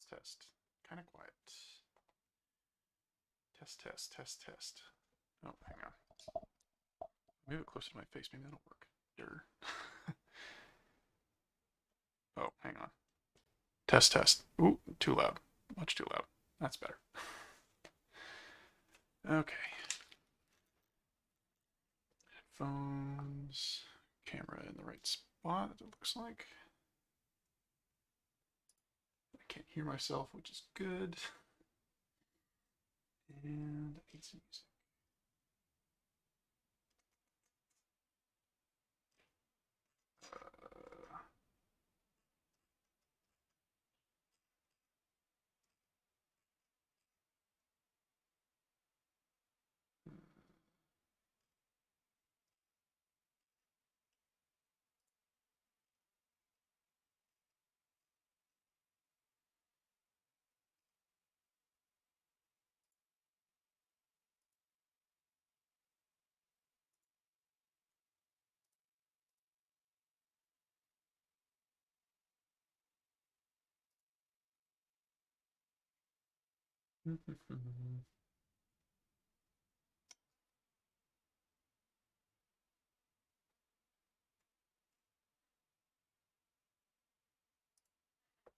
test. Kind of quiet. Test, test, test, test. Oh, hang on. Move it closer to my face. Maybe that'll work. Durr. Oh, hang on. Test, test. Ooh, too loud. Much too loud. That's better. Okay. Headphones. Camera in the right spot, it looks like. I can't hear myself, which is good. And I need some music.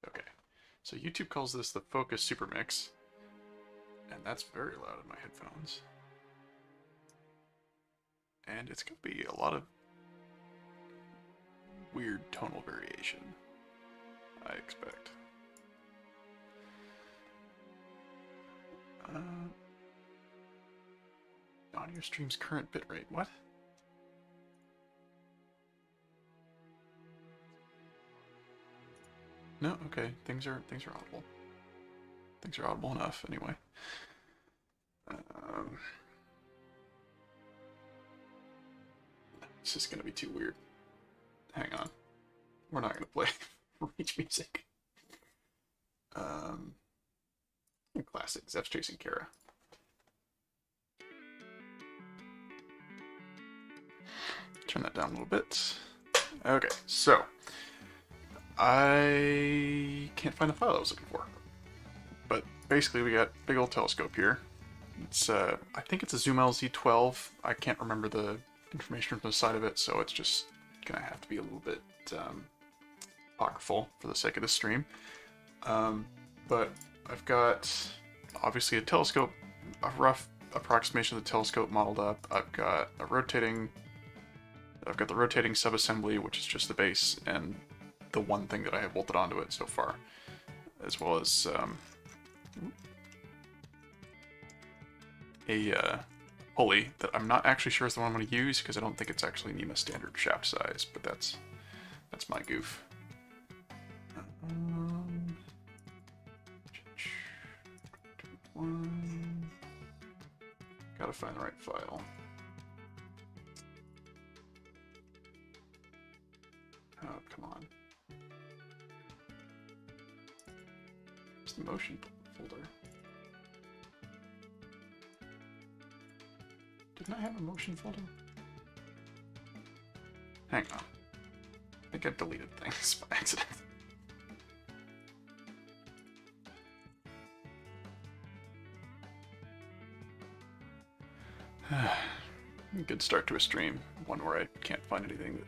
Okay, so YouTube calls this the Focus Super Mix, and that's very loud in my headphones. And it's going to be a lot of weird tonal variation, I expect. Audio stream's current bitrate. What? No, okay. Things are audible. Things are audible enough, anyway. This is gonna be too weird. Hang on. We're not gonna play Reach music. Classic. Zeph's Chasing Kara. Turn that down a little bit. Okay, so I can't find the file I was looking for. But basically we got a big old telescope here. It's I think it's a Zoomel Z12. I can't remember the information from the side of it, so it's just gonna have to be a little bit apocryphal for the sake of this stream. But I've got obviously a telescope, a rough approximation of the telescope modeled up. I've got the rotating subassembly, which is just the base and the one thing that I have bolted onto it so far, as well as a pulley that I'm not actually sure is the one I'm going to use because I don't think it's actually NEMA standard shaft size, but that's my goof. Gotta find the right file. Oh, come on. It's the motion folder. Didn't I have a motion folder? Hang on. I think I've deleted things by accident. Good start to a stream. One where I can't find anything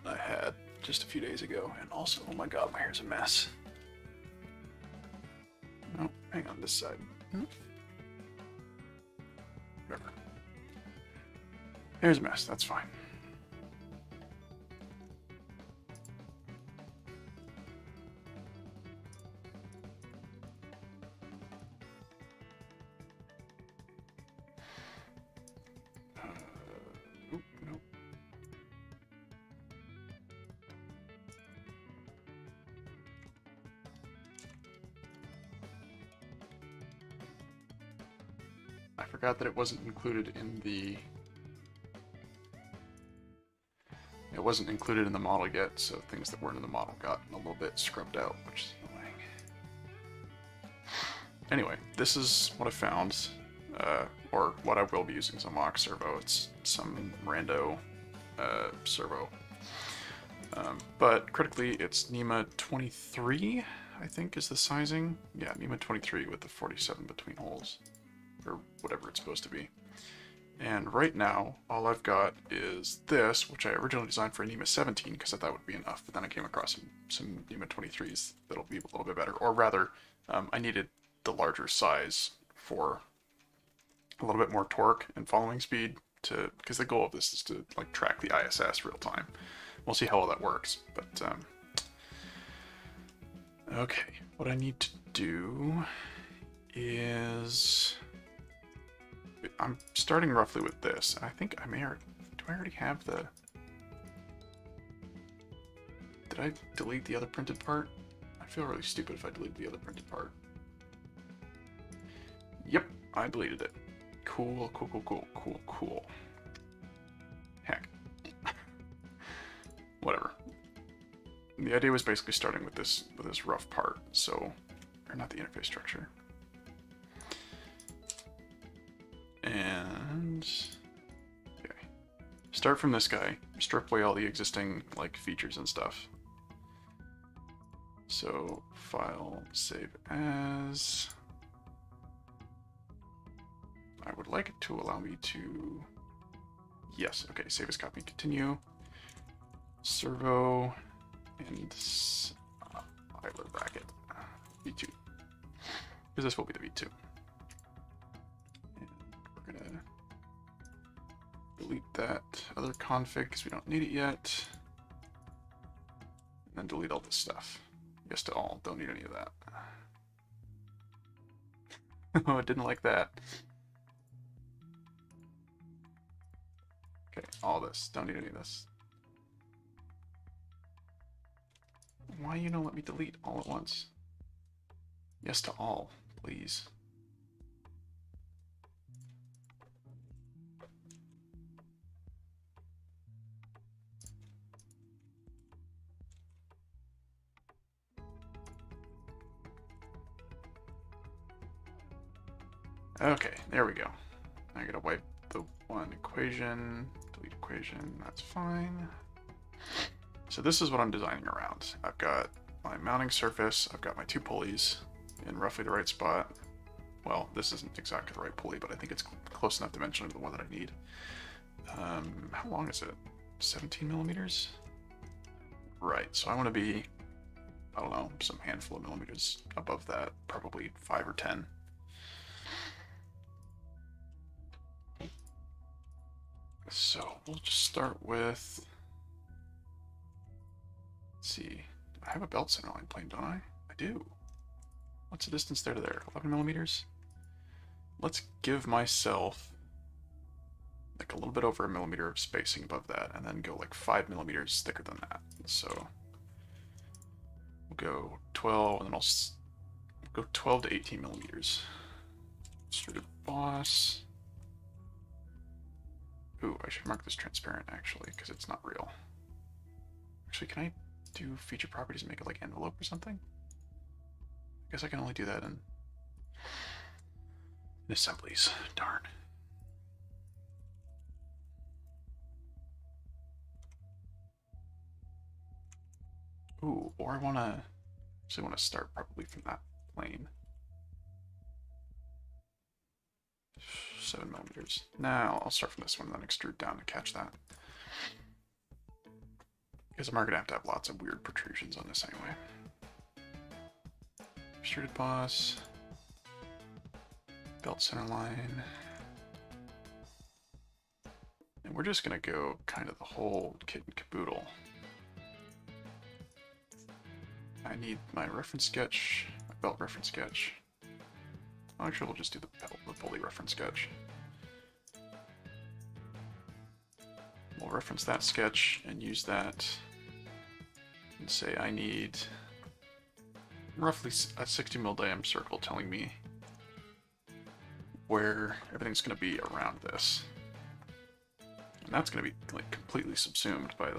that I had just a few days ago. And also, oh my god, my hair's a mess. No, hang on this side. Whatever. Hair's a mess, that's fine. Nope. I forgot that it wasn't included in the... It wasn't included in the model yet, so things that weren't in the model got a little bit scrubbed out, which is annoying. Anyway, this is what I found, or what I will be using as a mock servo. It's some rando servo. But critically, it's NEMA 23. I think, is the sizing. Yeah, NEMA 23 with the 47 between holes, or whatever it's supposed to be. And right now, all I've got is this, which I originally designed for a NEMA 17 because I thought would be enough, but then I came across some NEMA 23s that'll be a little bit better. Or rather, I needed the larger size for a little bit more torque and following speed, because the goal of this is to like track the ISS real time. We'll see how well that works, but okay, what I need to do is I'm starting roughly with this. I think I may already, do I already have the, did I delete the other printed part? I feel really stupid if I deleted the other printed part. Yep, I deleted it. Cool, cool, cool, cool, cool, cool. Heck. Whatever. The idea was basically starting with this rough part, so, or not the interface structure. And okay, start from this guy, strip away all the existing like features and stuff. So file, save as. I would like it to allow me to, yes, okay, save as copy, continue. Servo and idler bracket V2, because this will be the V2. And we're gonna delete that other config because we don't need it yet, and then delete all this stuff. Yes to all, don't need any of that. Oh, I didn't like that. Okay, all this, don't need any of this. Why you don't let me delete all at once? Yes to all, please. Okay, there we go. I gotta wipe the one equation, delete equation, that's fine. So this is what I'm designing around. I've got my mounting surface, I've got my two pulleys in roughly the right spot. Well, this isn't exactly the right pulley, but I think it's close enough dimensionally to the one that I need. How long is it? 17 millimeters? Right, so I want to be, I don't know, some handful of millimeters above that, probably 5 or 10. So we'll just start with, let's see, I have a belt center line plane, don't I? I do. What's the distance there to there? 11 millimeters? Let's give myself like a little bit over a millimeter of spacing above that, and then go like 5 millimeters thicker than that. So we'll go 12, and then I'll go 12 to 18 millimeters. Extruded boss. Ooh, I should mark this transparent actually, because it's not real. Actually, can I do feature properties and make it like envelope or something? I guess I can only do that in assemblies. Darn. Ooh, or I actually want to start probably from that plane. 7 millimeters. Now I'll start from this one and then extrude down to catch that. Because I'm going to have lots of weird protrusions on this anyway. Extruded boss. Belt center line. And we're just going to go kind of the whole kit and caboodle. I need my reference sketch, my belt reference sketch. Actually, we'll just do the pulley reference sketch. We'll reference that sketch and use that and say I need roughly a 60 mil diameter circle telling me where everything's going to be around this. And that's going to be like completely subsumed by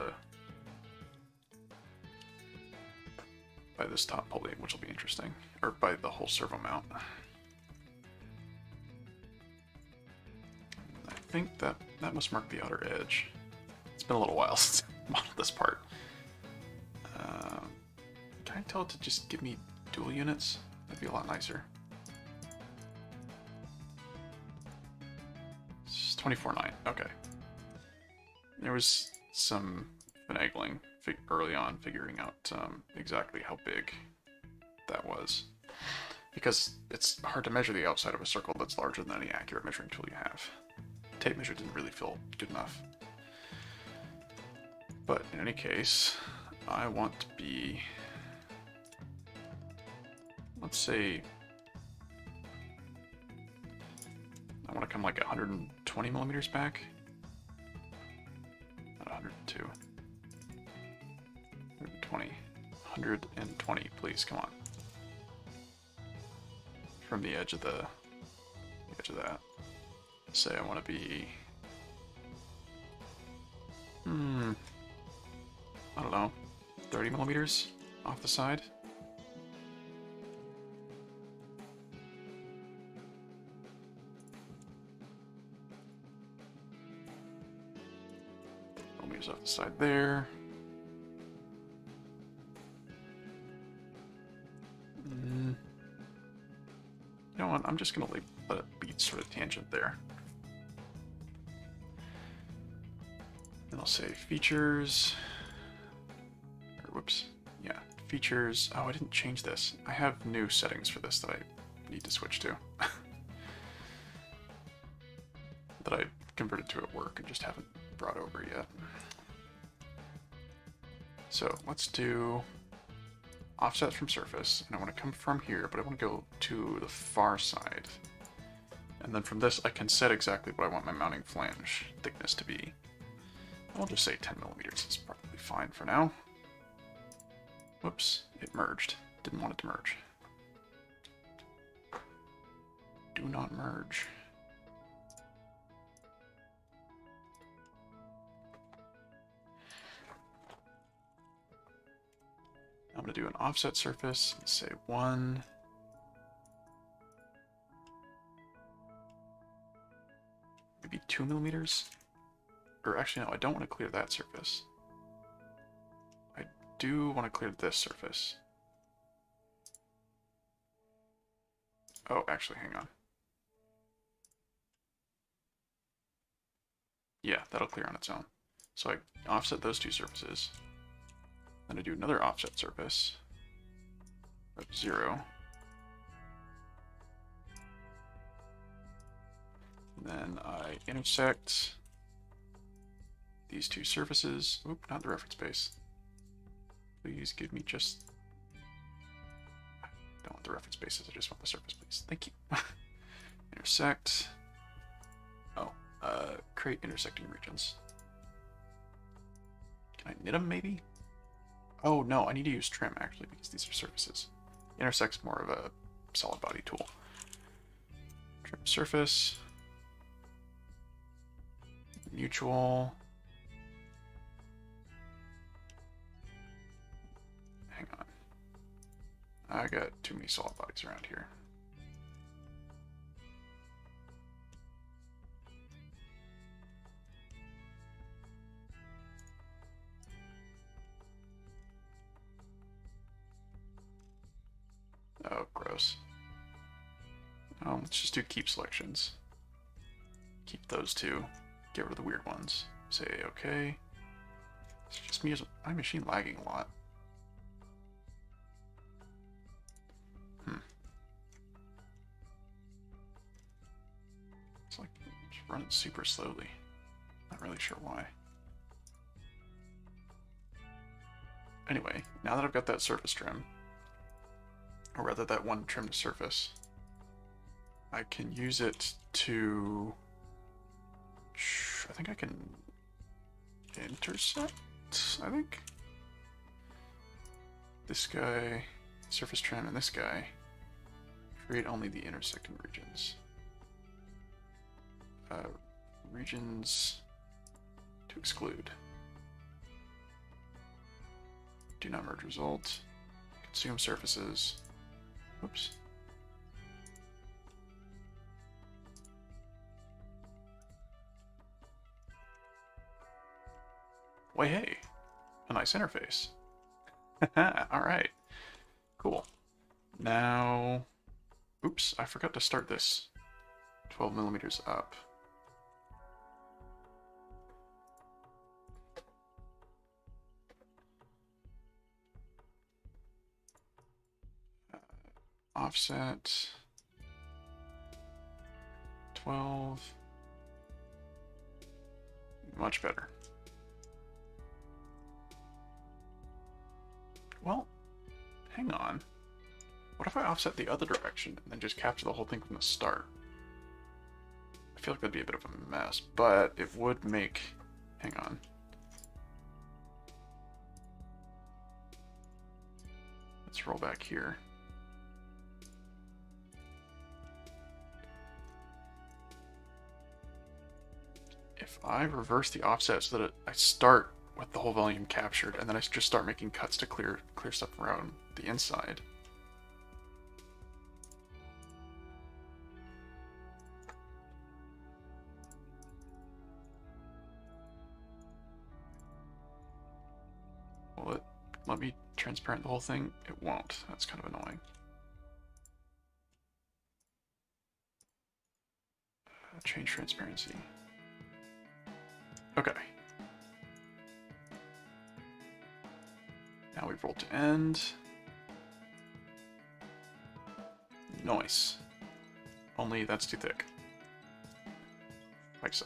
this top pulley, which will be interesting, or by the whole servo mount. I think that must mark the outer edge. It's been a little while since I modeled this part. Can I tell it to just give me dual units? That'd be a lot nicer. It's 24.9. Okay. There was some finagling early on figuring out exactly how big that was. Because it's hard to measure the outside of a circle that's larger than any accurate measuring tool you have. Tape measure didn't really feel good enough. But in any case, I want to be, let's say, I want to come like 120 millimeters back. Not 102. 120. 120, please, come on. From the edge of that. Say I want to be, I don't know, 30 millimeters off the side. Millimeters off the side there. You know what? I'm just gonna let it be sort of tangent there. Then I'll say features. Or whoops. Yeah, features. Oh, I didn't change this. I have new settings for this that I need to switch to. That I converted to at work and just haven't brought over yet. So let's do offset from surface, and I want to come from here, but I want to go to the far side. And then from this, I can set exactly what I want my mounting flange thickness to be. I'll just say 10 millimeters is probably fine for now. Whoops, it merged. Didn't want it to merge. Do not merge. I'm going to do an offset surface, let's say 1. Maybe 2 millimeters? Or actually, no, I don't want to clear that surface. I do want to clear this surface. Oh, actually, hang on. Yeah, that'll clear on its own. So I offset those two surfaces. Then I do another offset surface of 0. And then I intersect these two surfaces. Oop, not the reference base. Please give me just... I don't want the reference bases, I just want the surface, please. Thank you. Intersect. Oh, create intersecting regions. Can I knit them, maybe? Oh, no, I need to use trim, actually, because these are surfaces. Intersect's more of a solid body tool. Trim surface. Mutual. Hang on. I got too many solid bodies around here. Oh, gross. Let's just do keep selections. Keep those two. Get rid of the weird ones. Say okay. It's just me as my machine lagging a lot. It's like just running super slowly. Not really sure why. Anyway, now that I've got that surface trim, or rather that one trimmed surface, I can use it to, I think I can intersect, I think. This guy, surface trim, and this guy, create only the intersecting regions. Regions to exclude. Do not merge result. Consume surfaces. Whoops. Why, hey, a nice interface. All right, cool. Now, oops, I forgot to start this 12 millimeters up. Offset 12. Much better. Well, hang on. What if I offset the other direction and then just capture the whole thing from the start? I feel like that'd be a bit of a mess, but it would make... Hang on. Let's roll back here. If I reverse the offset so that I start with the whole volume captured, and then I just start making cuts to clear stuff around the inside. Will it let me transparent the whole thing? It won't. That's kind of annoying. Change transparency. Okay. Now we've rolled to end. Nice. Only that's too thick. Like so.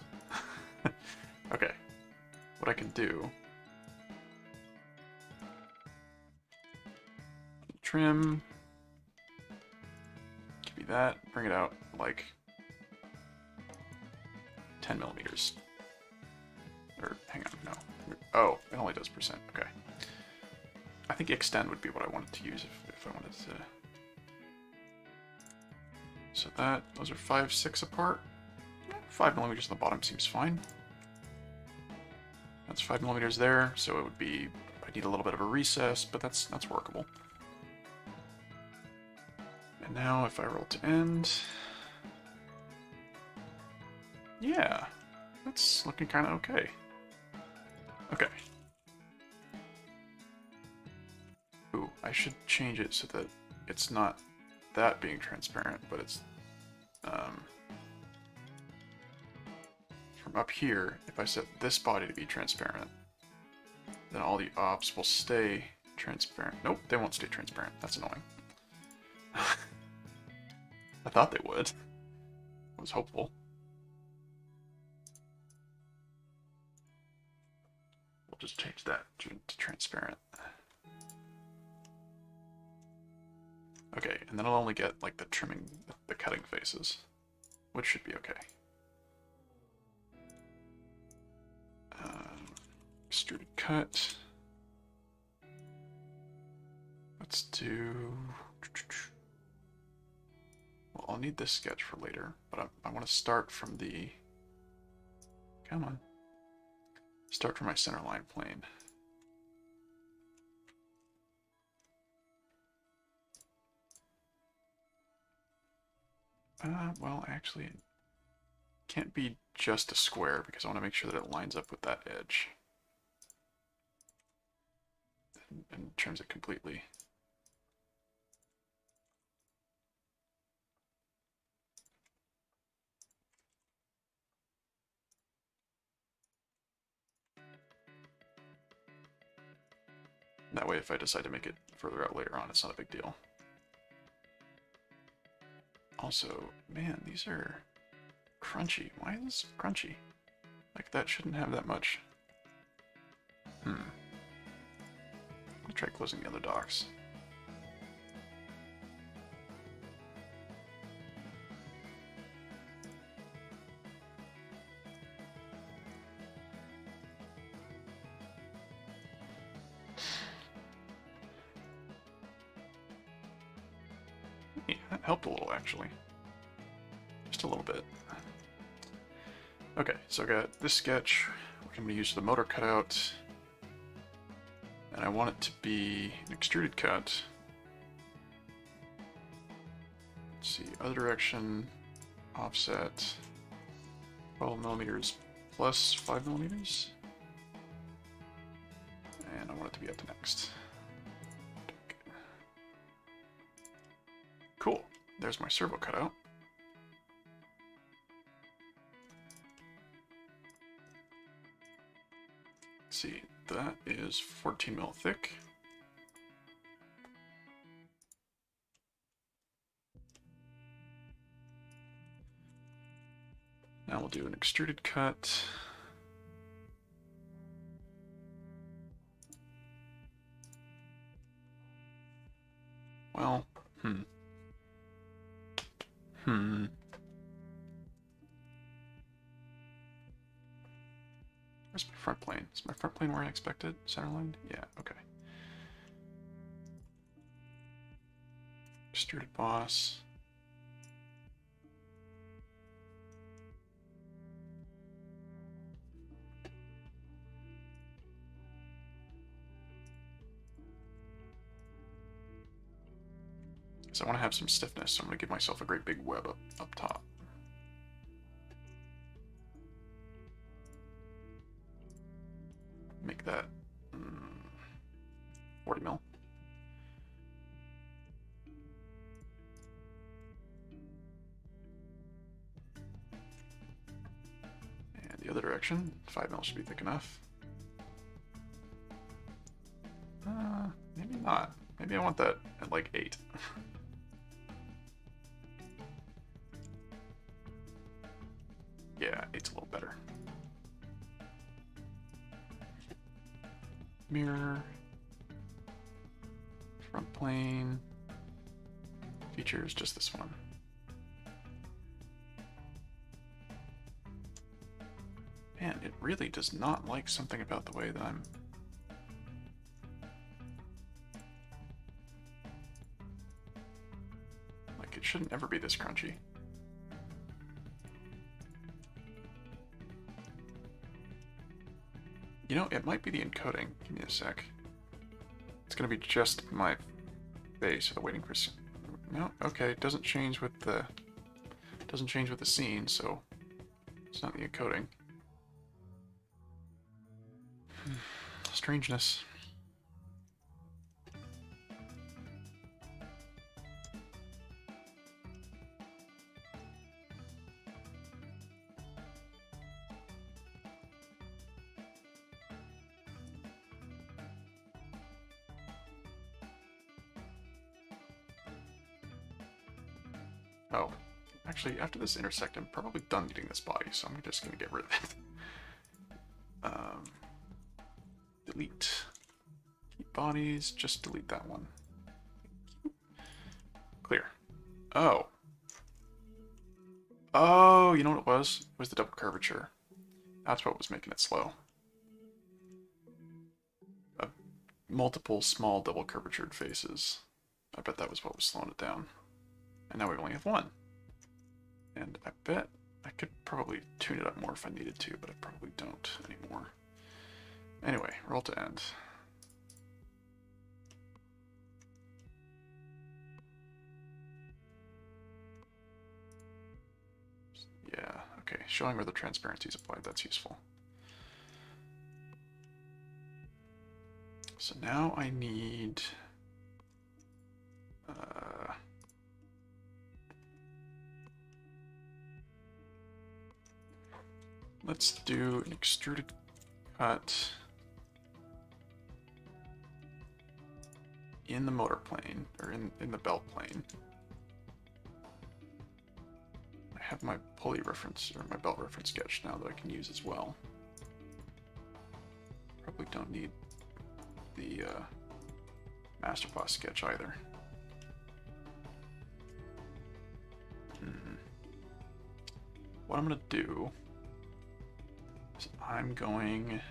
Okay. What I can do... Trim. Give me that. Bring it out like 10 millimeters. Or, hang on, no. Oh, it only does percent. Okay. I think extend would be what I wanted to use if I wanted to. So those are 5, 6 apart. 5 millimeters on the bottom seems fine. That's 5 millimeters there, so it would be, I need a little bit of a recess, but that's workable. And now if I roll to end, yeah, that's looking kind of okay. Okay. Ooh, I should change it so that it's not that being transparent, but it's from up here, if I set this body to be transparent, then all the ops will stay transparent. Nope, they won't stay transparent. That's annoying. I thought they would. I was hopeful. We'll just change that to transparent. Okay, and then I'll only get like the trimming, the cutting faces, which should be okay. Extruded cut. Let's do... Well, I'll need this sketch for later, but I want to start from the... Come on. Start from my centerline plane. Well, actually, it can't be just a square because I want to make sure that it lines up with that edge. And trims it completely. That way, if I decide to make it further out later on, it's not a big deal. Also, man, these are crunchy. Why is this crunchy? Like, that shouldn't have that much. I'll try closing the other docks. Yeah, that helped a little, actually. Just a little bit. Okay, so I got this sketch, which I'm going to use for the motor cutout. And I want it to be an extruded cut. Let's see, other direction, offset, 12 millimeters plus 5 millimeters. And I want it to be at the next. Cool. There's my servo cutout. Let's see, that is 14 mil thick. Now we'll do an extruded cut. Well, Where's my front plane? Is my front plane where I expected? Centerline? Yeah, okay. Extruded boss. So I want to have some stiffness, so I'm going to give myself a great big web up top. Make that 40 mil. And the other direction, 5 mil should be thick enough. Maybe not. Maybe I want that at like 8. Yeah, 8's a little better. Mirror. Front plane. Features, just this one. Man, it really does not like something about the way that I'm... Like, it shouldn't ever be this crunchy. You know, it might be the encoding. Give me a sec. It's gonna be just my face. So waiting for... No, okay, it doesn't change with the... Doesn't change with the scene, so it's not the encoding. Strangeness. Oh, actually, after this intersect, I'm probably done getting this body, so I'm just gonna get rid of it. Delete. Keep bodies, just delete that one. Clear. Oh. Oh, you know what it was? It was the double curvature. That's what was making it slow. Multiple small double curvatured faces. I bet that was what was slowing it down. And now we only have one. And I bet I could probably tune it up more if I needed to, but I probably don't anymore. Anyway, roll to end. Yeah, okay, showing where the transparency is applied, that's useful. So now I need... let's do an extruded cut in the motor plane, or in the belt plane. I have my pulley reference, or my belt reference sketch now that I can use as well. Probably don't need the master boss sketch either. What I'm going to do is I'm going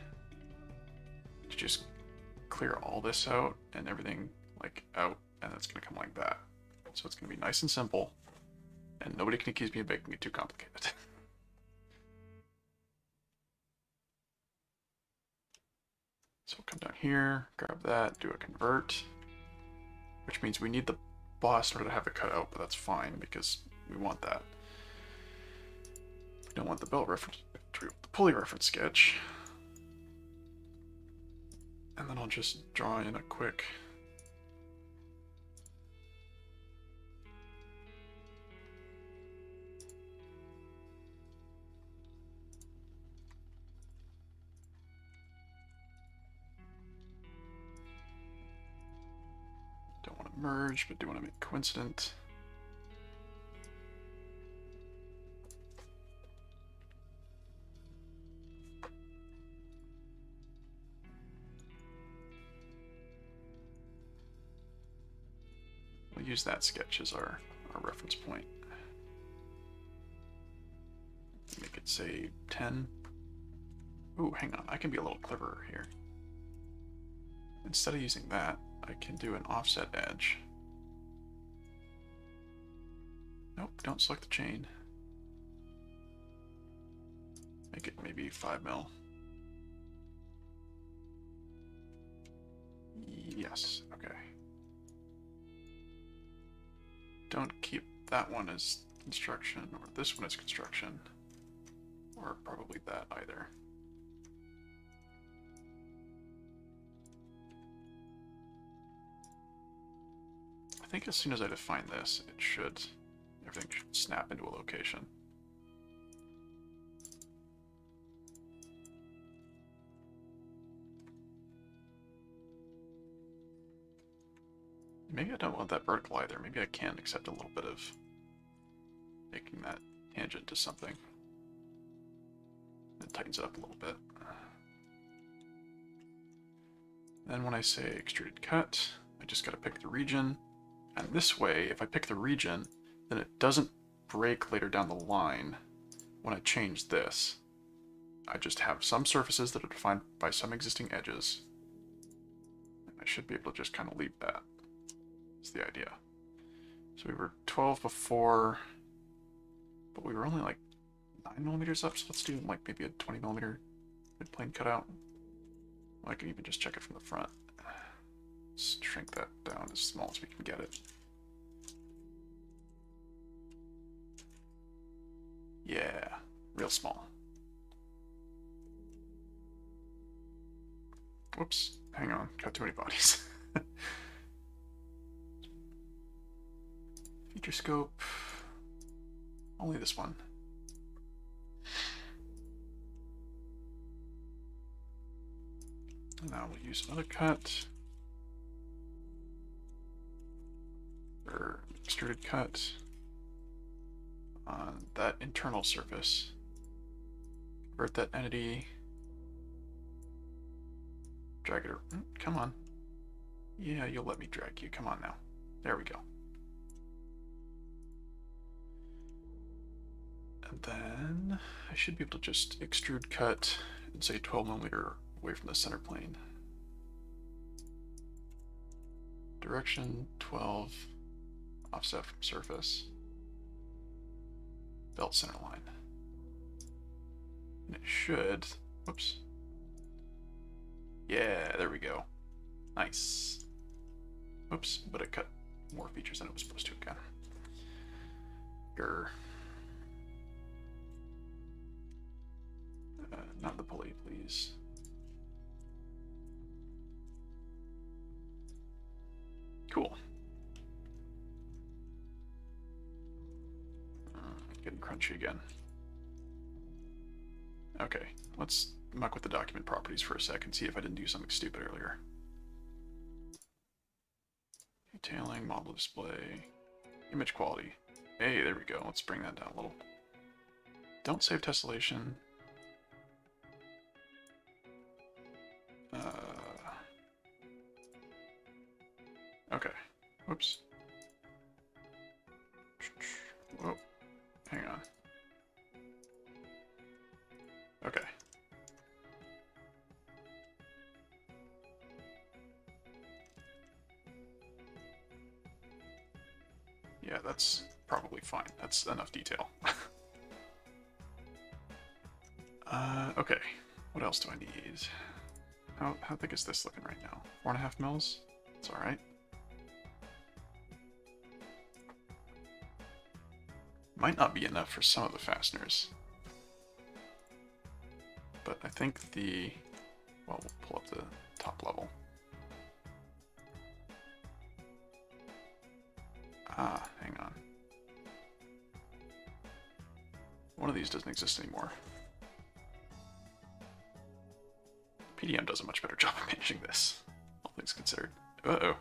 to just clear all this out and everything like out, and it's going to come like that. So it's going to be nice and simple, and nobody can accuse me of making it too complicated. So we'll come down here, grab that, do a convert, which means we need the boss in order to have it cut out, but that's fine because we want that. We don't want the belt reference, the pulley reference sketch. And then I'll just draw in a quick merge, but do want to make coincident. We'll use that sketch as our reference point. Make it say 10. Ooh, hang on, I can be a little cleverer here. Instead of using that, I can do an offset edge. Nope, don't select the chain. Make it maybe 5 mil. Yes, okay. Don't keep that one as construction, or this one as construction, or probably that either. I think as soon as I define this, everything should snap into a location. Maybe I don't want that vertical either. Maybe I can accept a little bit of making that tangent to something. It tightens it up a little bit. Then when I say extruded cut, I just gotta pick the region. And this way, if I pick the region, then it doesn't break later down the line when I change this. I just have some surfaces that are defined by some existing edges. And I should be able to just kind of leave that. That's the idea. So we were 12 before, but we were only like 9 millimeters up, so let's do like maybe a 20 millimeter midplane cutout. I can even just check it from the front. Let's shrink that down as small as we can get it. Yeah, real small. Whoops, hang on, got too many bodies. Feature scope, only this one. And now we'll use another cut, or extruded cut on that internal surface. Convert that entity, drag it, come on. Yeah, you'll let me drag you, come on now. There we go. And then I should be able to just extrude cut and say 12 millimeter away from the center plane. Direction 12, offset from surface, belt center line. And it should, whoops. Yeah, there we go. Nice. Oops, but it cut more features than it was supposed to again. Grr. Not the pulley, please. Cool. Getting crunchy again. Okay, let's muck with the document properties for a sec and see if I didn't do something stupid earlier. Detailing, model display, image quality. Hey, there we go. Let's bring that down a little. Don't save tessellation. Okay. Whoops. Whoa. Hang on. Okay. Yeah, that's probably fine. That's enough detail. Okay. What else do I need? How thick is this looking right now? 4.5 mils? It's alright. Might not be enough for some of the fasteners. But I think well, we'll pull up the top level. Ah, hang on. One of these doesn't exist anymore. PDM does a much better job of managing this, all things considered. Uh-oh.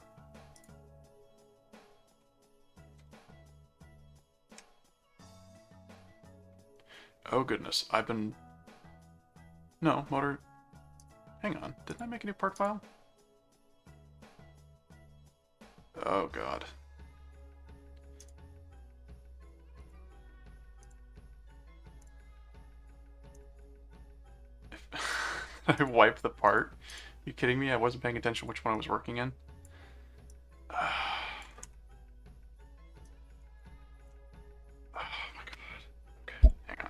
Oh goodness, I've been... No, motor... Hang on, didn't I make a new part file? Oh god. I wiped the part? You kidding me? I wasn't paying attention which one I was working in. Oh my god. Okay, hang on.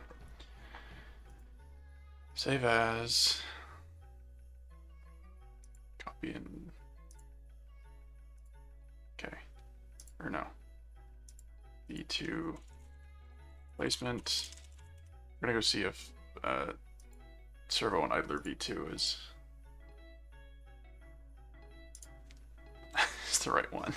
Save as. Copy and. Okay. Or no. V2 placement. We're gonna go see if Servo and Idler V2 is the right one.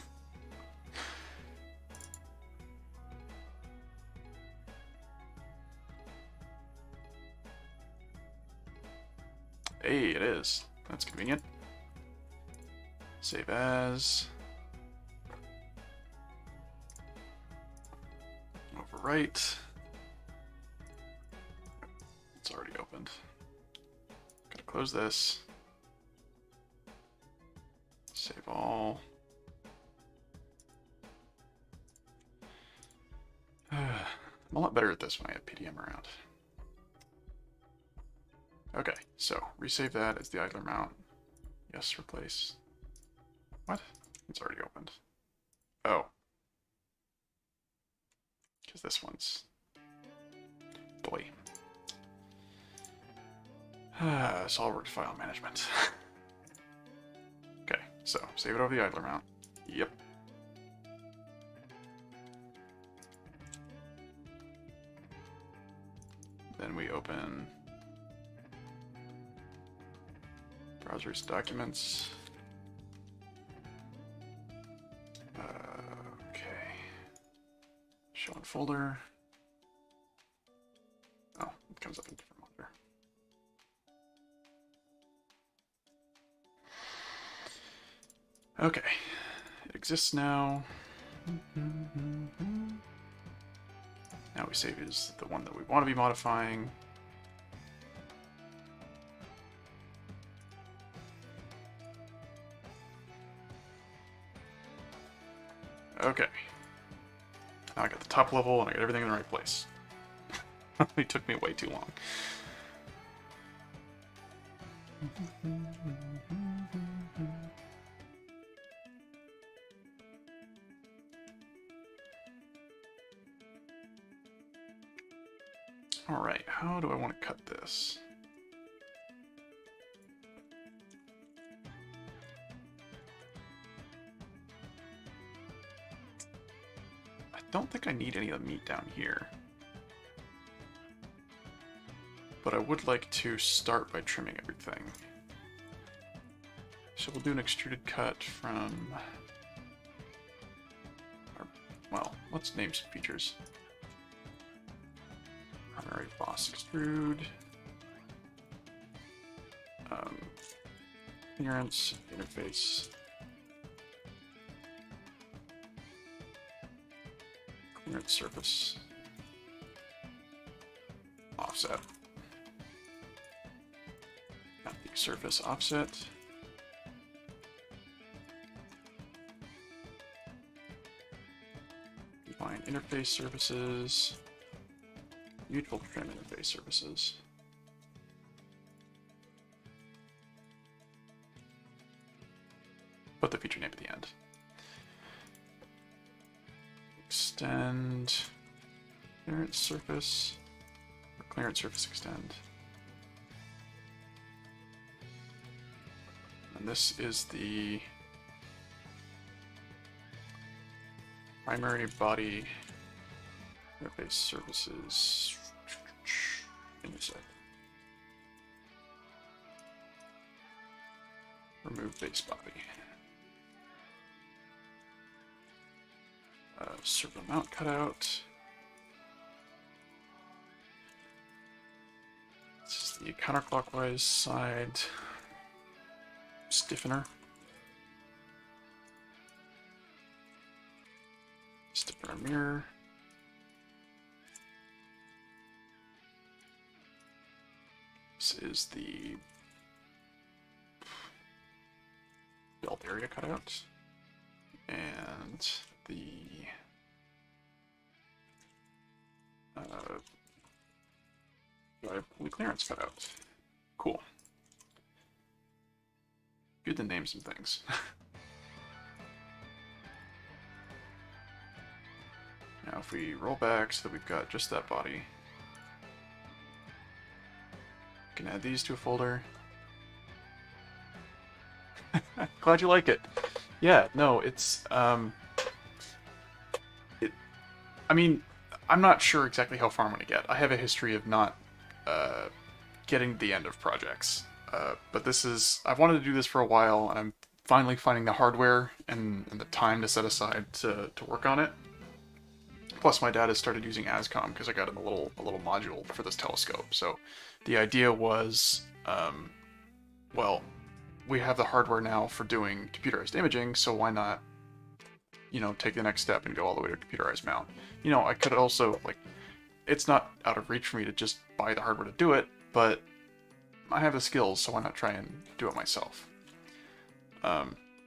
Hey, it is. That's convenient. Save as. Overwrite. It's already opened. Gotta close this. Save all. I'm a lot better at this when I have PDM around. Okay, so resave that as the idler mount. Yes, replace. What? It's already opened. Oh. Because this one's... Boy. SolidWorks file management. Okay, so save it over the idler mount. Yep. Then we open browser's documents. Okay. Show in folder. Oh, it comes up in a different monitor. Okay, it exists now. Now we save as the one that we want to be modifying. Okay. Now I got the top level and I got everything in the right place. It took me way too long. Alright, how do I want to cut this? I don't think I need any of the meat down here. But I would like to start by trimming everything. So we'll do an extruded cut from... well, let's name some features. Primary boss extrude. Clearance, interface. Clearance surface. Offset. Mapping surface offset. Define interface surfaces. Mutual trim interface surfaces. Put the feature name at the end. Extend clearance surface, or clearance surface extend. And this is the primary body interface surfaces. Intersect. Remove base body. Servo Mount cutout. This is the counterclockwise side stiffener. Stiffener mirror. This is the belt area cutout, and the pulley clearance cutout. Cool. Good to name some things. Now if we roll back so that we've got just that body, we can add these to a folder. Glad you like it. Yeah, no, it's I mean, I'm not sure exactly how far I'm going to get. I have a history of not getting to the end of projects. But this is, I've wanted to do this for a while, and I'm finally finding the hardware and the time to set aside to work on it. Plus, my dad has started using ASCOM because I got him a little module for this telescope. So the idea was, well, we have the hardware now for doing computerized imaging, so why not, you know, take the next step and go all the way to computerized mount? You know, I could also, like, it's not out of reach for me to just buy the hardware to do it, but I have the skills, so why not try and do it myself?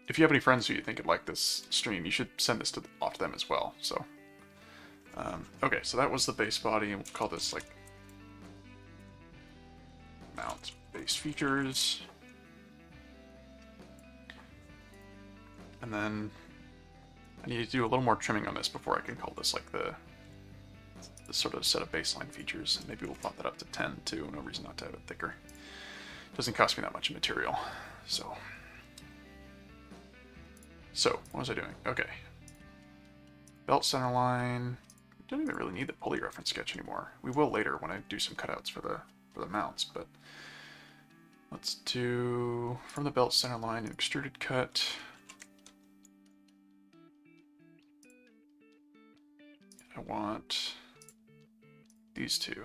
If you have any friends who you think would like this stream, you should send this off to them as well. So, okay, so that was the base body, and we'll call this like mount base features, and then I need to do a little more trimming on this before I can call this like the sort of set of baseline features, and maybe we'll bump that up to 10 too. No reason not to have it thicker. Doesn't cost me that much material. So what was I doing? Okay. Belt center line. Don't even really need the pulley reference sketch anymore. We will later when I do some cutouts for the mounts, but let's do from the belt center line an extruded cut. I want these two.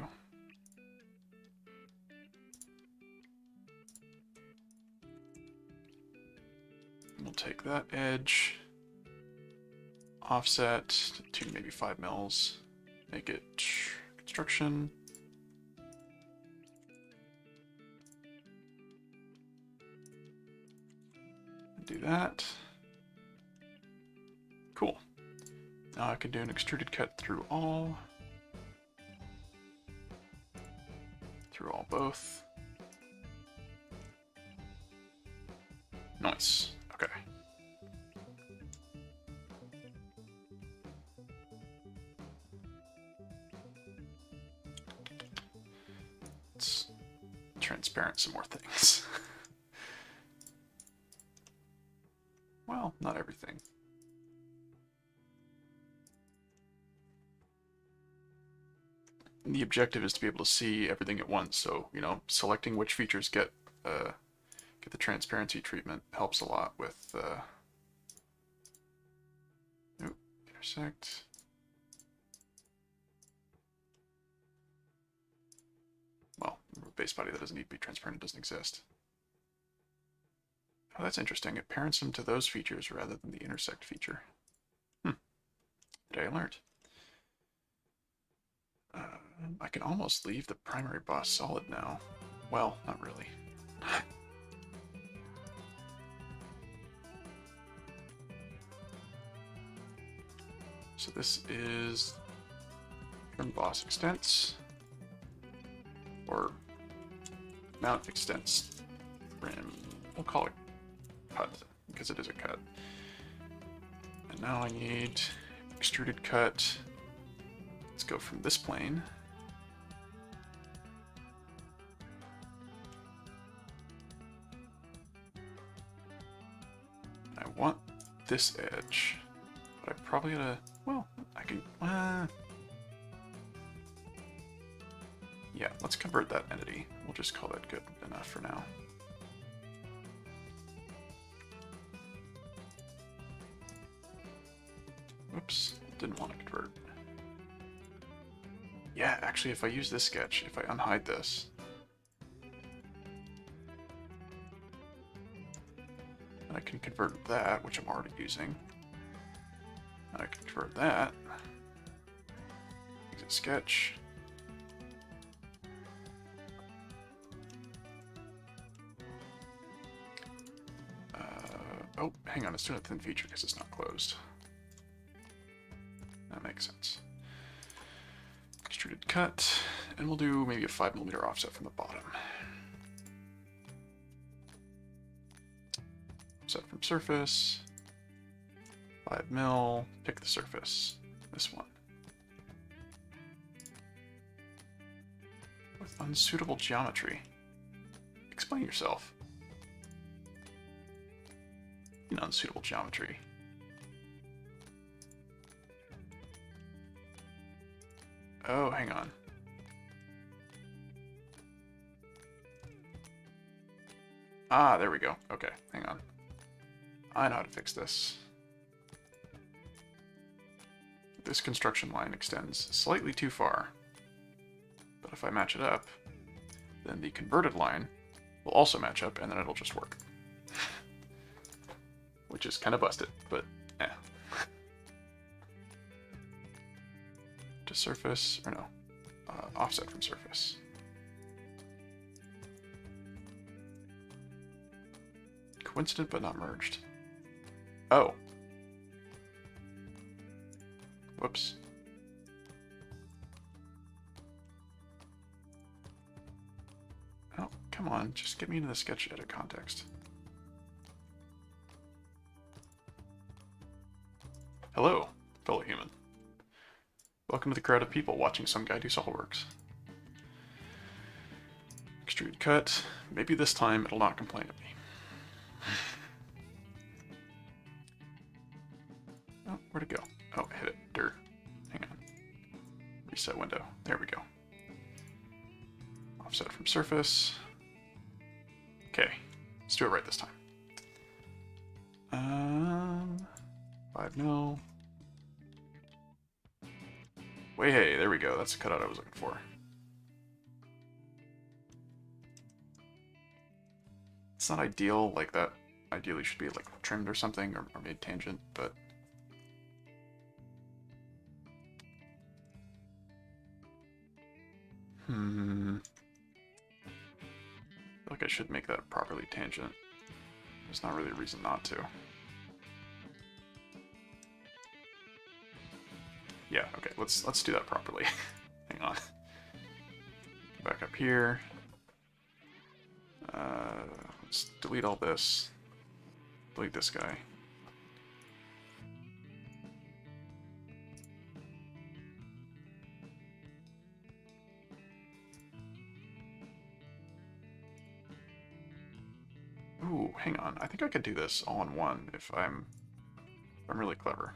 We'll take that edge, offset to maybe 5 mils, make it construction. Do that. Cool. Now I can do an extruded cut through all both. Nice. Okay. Let's transparent some more things. Well, not everything. And the objective is to be able to see everything at once, so, you know, selecting which features get the transparency treatment helps a lot with intersect. Well, base body that doesn't need to be transparent doesn't exist. Oh, that's interesting. It parents them to those features rather than the intersect feature. Today I learned. I can almost leave the primary boss solid now. Well, not really. So this is trim boss extents, or mount extents rim. We'll call it cut, because it is a cut. And now I need extruded cut. Let's go from this plane. I want this edge, but I probably gotta, well, I can, yeah, let's convert that entity. We'll just call that good enough for now. Whoops, didn't want to convert. Yeah, actually, if I use this sketch, if I unhide this, I can convert that, which I'm already using. I can convert that. Exit sketch. Oh, hang on, it's doing a thin feature because it's not closed. That makes sense. Extruded cut, and we'll do maybe a 5mm offset from the bottom. Offset from surface, 5mm, pick the surface, this one. With unsuitable geometry. Explain yourself. In unsuitable geometry. Oh, hang on. Ah, there we go. Okay, hang on. I know how to fix this. This construction line extends slightly too far. But if I match it up, then the converted line will also match up, and then it'll just work. Which is kind of busted, but eh. To surface, or no, offset from surface. Coincident but not merged. Oh. Whoops. Oh, come on, just get me into the sketch edit context. Hello, fellow human. Welcome to the crowd of people watching some guy do SolidWorks. Extrude cut. Maybe this time it'll not complain at me. Oh, where'd it go? Oh, I hit it. Dirt. Hang on. Reset window. There we go. Offset from surface. Okay, let's do it right this time. 5mm. Wait, hey, there we go. That's the cutout I was looking for. It's not ideal, like that ideally should be like trimmed or something, or made tangent, but I feel like I should make that properly tangent. There's not really a reason not to. Yeah, okay, let's do that properly. Hang on. Back up here. Let's delete all this. Delete this guy. Ooh, hang on. I think I could do this all in one if I'm really clever.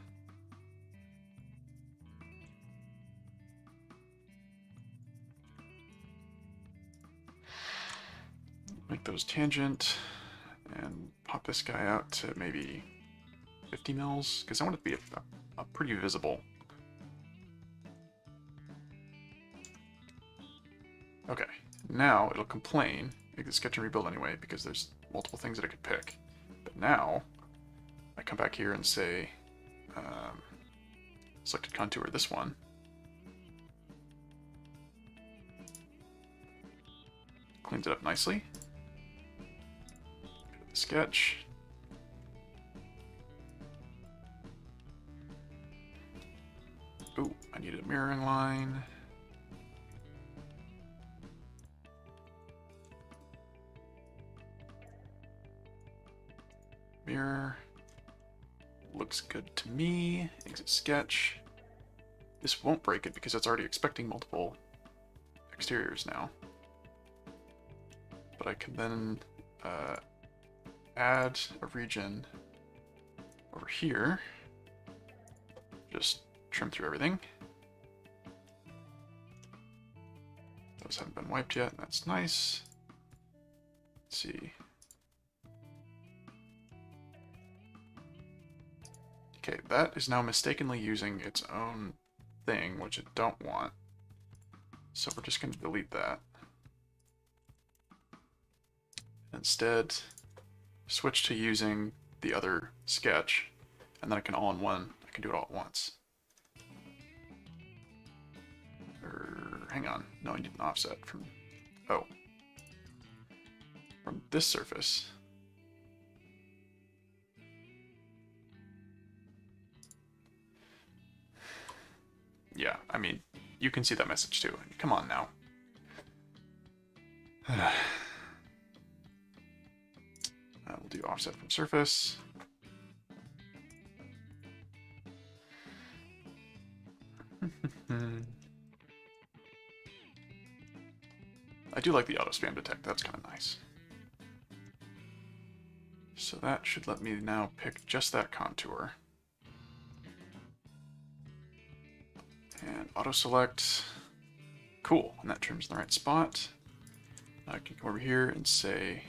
Make those tangent and pop this guy out to maybe 50 mils because I want it to be a pretty visible. Okay, now it'll complain. Make the sketch and rebuild anyway because there's multiple things that I could pick. But now I come back here and say selected contour this one. Cleans it up nicely. Sketch. Ooh, I need a mirroring line. Mirror. Looks good to me. Exit sketch. This won't break it because it's already expecting multiple exteriors now. But I can then add a region over here. Just trim through everything. Those haven't been wiped yet, that's nice. Let's see. Okay, that is now mistakenly using its own thing, which I don't want. So we're just going to delete that. Instead, switch to using the other sketch, and then I can all in one. I can do it all at once. Hang on. No, I need an offset from... Oh. From this surface. Yeah, I mean, you can see that message too. Come on now. We'll do offset from surface. I do like the auto spam detect, that's kind of nice. So that should let me now pick just that contour. And auto select. Cool, and that trims in the right spot. Now I can come over here and say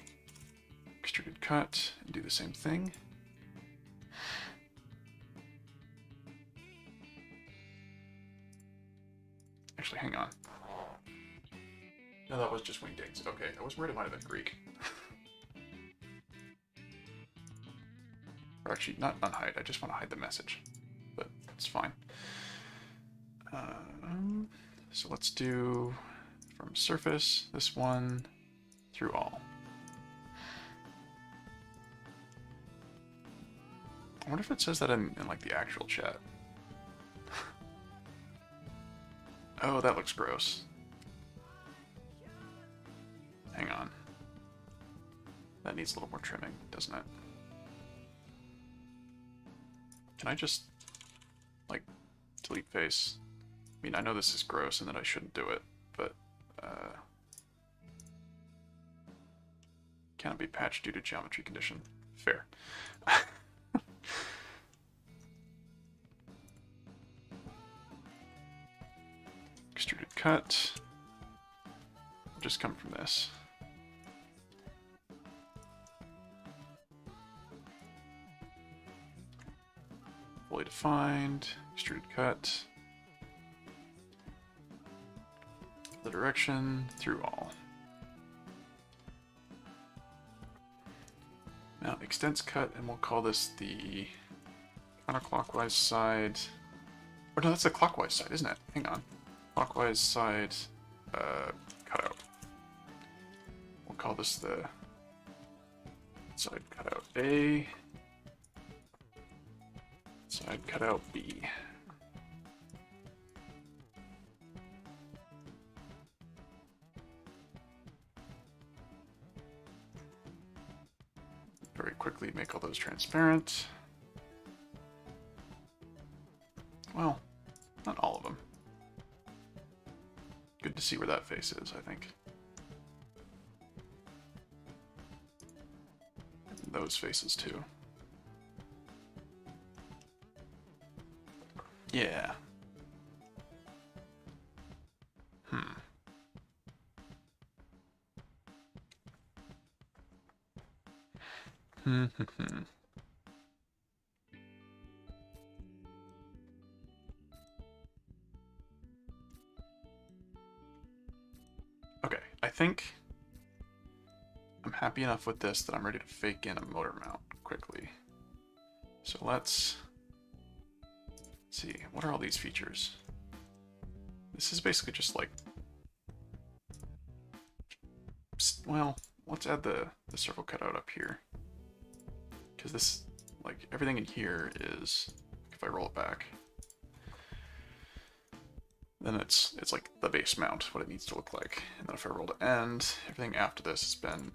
Extruded Cut and do the same thing. Actually, hang on. No, that was just wingdings. Okay, I was worried it might have been Greek. Or actually, not unhide, I just want to hide the message. But it's fine. So let's do from surface, this one, through all. I wonder if it says that in like the actual chat. Oh, that looks gross. Hang on. That needs a little more trimming, doesn't it? Can I just, like, delete face? I mean, I know this is gross and that I shouldn't do it, but, cannot be patched due to geometry condition. Fair. Extruded cut. Will just come from this. Fully defined. Extruded cut. The direction through all. Now extents cut, and we'll call this the counterclockwise side. Or no, that's the clockwise side, isn't it? Hang on. Clockwise side cutout. We'll call this the side cutout A. Side cutout B. Very quickly make all those transparent. Well, not all of them. Good to see where that face is, I think. And those faces too. Yeah. Okay, I think I'm happy enough with this that I'm ready to fake in a motor mount quickly. So let's see, what are all these features? This is basically just like, well, let's add the servo cutout up here. Because this, like, everything in here is, if I roll it back, then it's like the base mount, what it needs to look like. And then if I roll to end, everything after this has been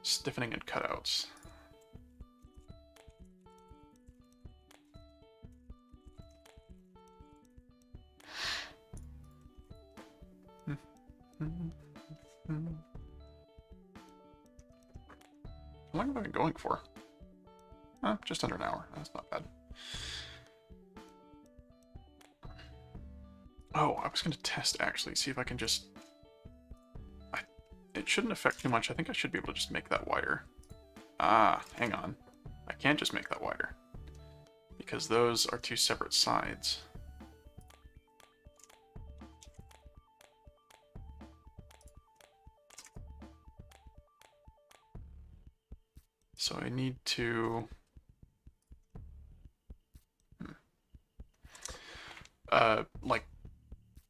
stiffening and cutouts. How long have I been going for? Just under an hour. That's not bad. Oh, I was going to test, actually, see if I can just... It shouldn't affect too much. I think I should be able to just make that wider. Ah, hang on. I can't just make that wider. Because those are two separate sides. So I need to...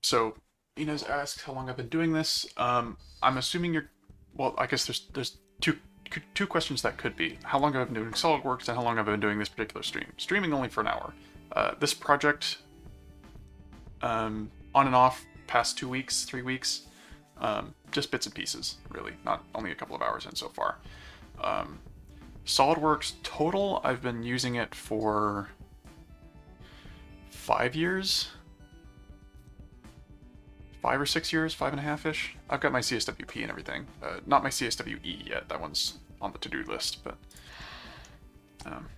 So Inez asked how long I've been doing this. I'm assuming you're, well, I guess there's two questions that could be. How long have I been doing SolidWorks and how long have I been doing this particular stream? Streaming only for an hour. This project, on and off past 2 weeks, 3 weeks. Just bits and pieces, really. Not only a couple of hours in so far. SolidWorks total, I've been using it for 5 years. 5 or 6 years, 5.5-ish. I've got my CSWP and everything. Not my CSWE yet. That one's on the to-do list, but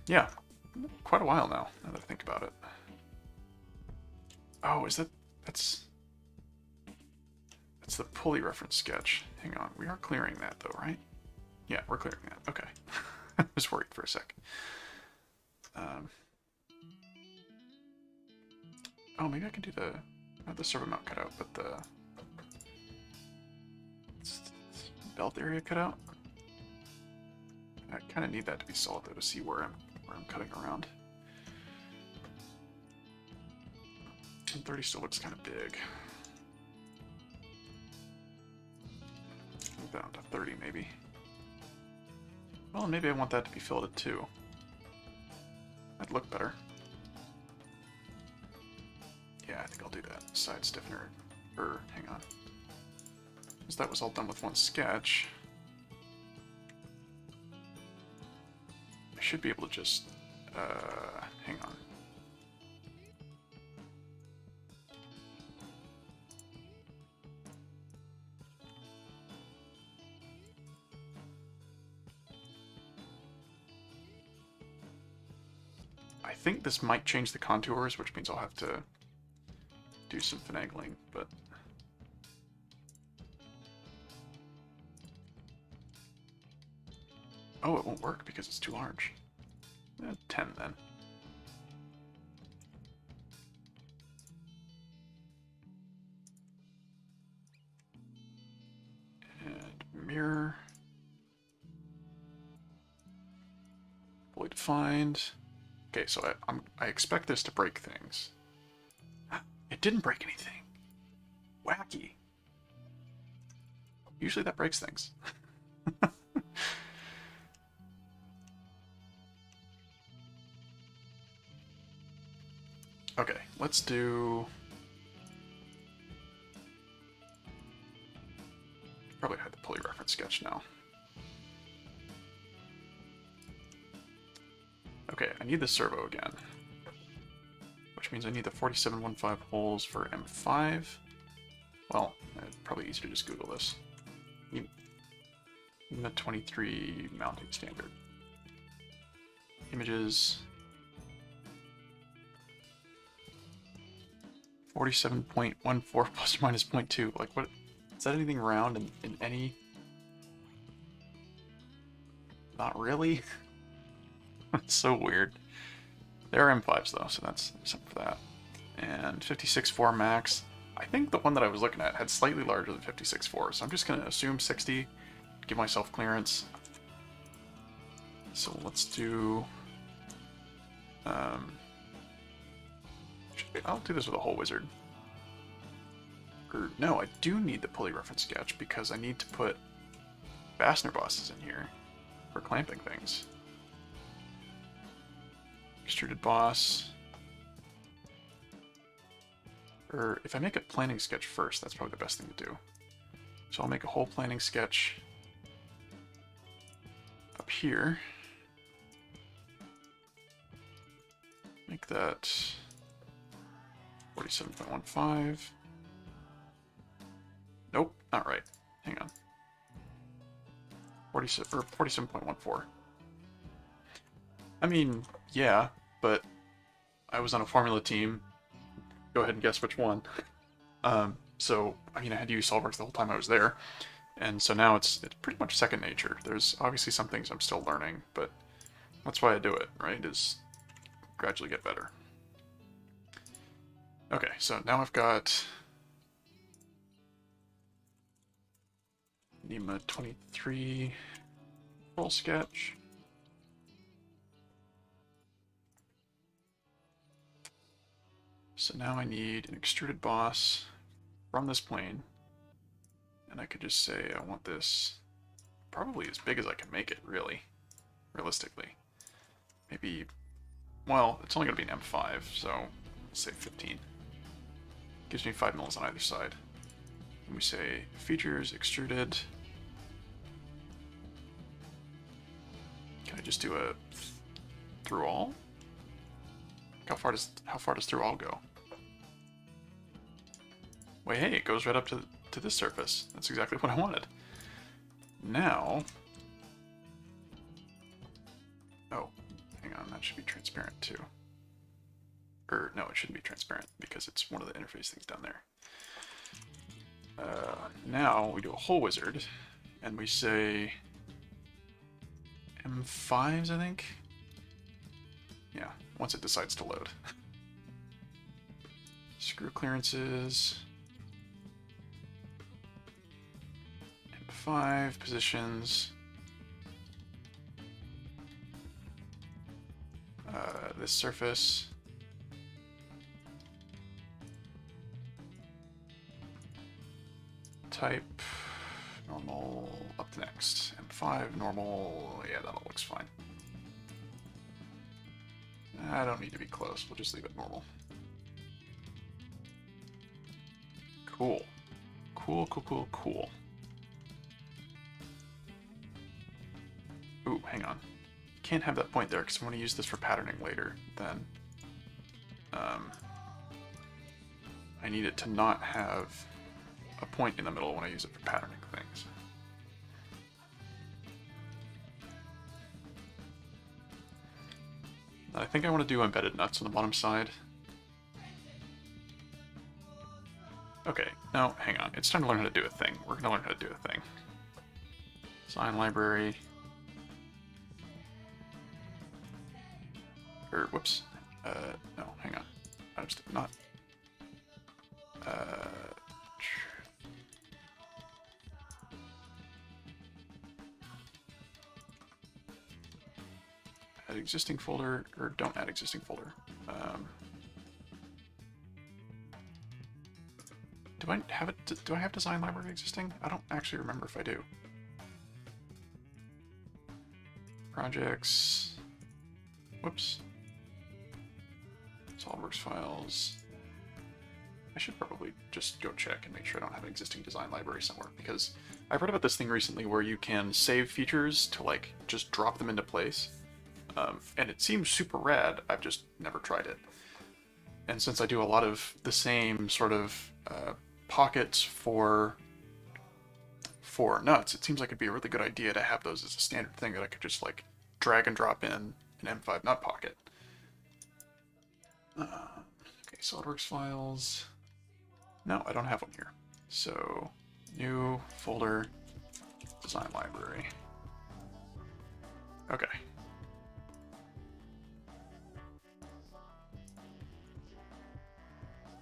yeah, quite a while now that I think about it. Oh, that's the pulley reference sketch. Hang on, we are clearing that though, right? Yeah, we're clearing that. Okay. I was worried for a sec. Oh, maybe I can do not the servo mount cut out, but the belt area cut out. I kind of need that to be solid though to see where I'm cutting around. And 30 still looks kind of big. Move down to 30 maybe. Well, maybe I want that to be filled too. That'd look better. Yeah, I think I'll do that. Side stiffener. Hang on. Because that was all done with one sketch. I should be able to just... hang on. I think this might change the contours, which means I'll have to do some finagling, but... Oh, it won't work because it's too large. 10 then. And mirror. Fully defined. Okay, so I expect this to break things. It didn't break anything. Wacky. Usually that breaks things. Okay, let's do... Probably had the pulley reference sketch now. Okay, I need the servo again. Which means I need the 4715 holes for M5. Well, probably easier to just Google this. The 23 mounting standard. Images. 47.14 plus or minus 0.2. Like, what? Is that anything round in any? Not really. It's so weird. There are M5s though, so that's something for that. And 56.4 max. I think the one that I was looking at had slightly larger than 56.4, so I'm just going to assume 60, give myself clearance. So let's do... I'll do this with a hole wizard. Or, no, I do need the pulley reference sketch because I need to put fastener bosses in here for clamping things. Extruded boss. Or if I make a planning sketch first, that's probably the best thing to do. So I'll make a whole planning sketch up here. Make that 47.15. Nope, not right. Hang on. 47.14. I mean, yeah, but I was on a formula team. Go ahead and guess which one. So, I mean, I had to use SolidWorks the whole time I was there. And so now it's pretty much second nature. There's obviously some things I'm still learning, but that's why I do it, right? Is gradually get better. Okay, so now I've got NEMA 23 full sketch. So now I need an extruded boss from this plane, and I could just say I want this probably as big as I can make it, really, realistically. Maybe, well, it's only going to be an M5, so let's say 15. Gives me 5 mils on either side. And we say features extruded. Can I just do a through all? How far does through all go? Wait, hey, it goes right up to this surface. That's exactly what I wanted. Now, oh, hang on, that should be transparent too. Or no, it shouldn't be transparent because it's one of the interface things down there. Now we do a whole wizard, and we say M5s, I think. Yeah, once it decides to load. Screw clearances. M5 positions. This surface. Type normal up to next. M5 normal. Yeah, that all looks fine. I don't need to be close. We'll just leave it normal. Cool. Cool, cool, cool, cool. Ooh, hang on. Can't have that point there because I want to use this for patterning later. Then I need it to not have a point in the middle when I use it for patterning things. I think I want to do embedded nuts on the bottom side. Okay, now hang on. It's time to learn how to do a thing. We're going to learn how to do a thing. Design library. Or, whoops. No, hang on. I just not. Add existing folder, or don't add existing folder. Do I have it? Do I have design library existing? I don't actually remember if I do. Projects. Whoops. SolidWorks files. I should probably just go check and make sure I don't have an existing design library somewhere, because I've read about this thing recently where you can save features to like just drop them into place. And it seems super rad. I've just never tried it. And since I do a lot of the same sort of pockets for nuts, it seems like it'd be a really good idea to have those as a standard thing that I could just like drag and drop in an M5 nut pocket. Okay, SolidWorks files. No, I don't have one here. So, new folder, design library. Okay.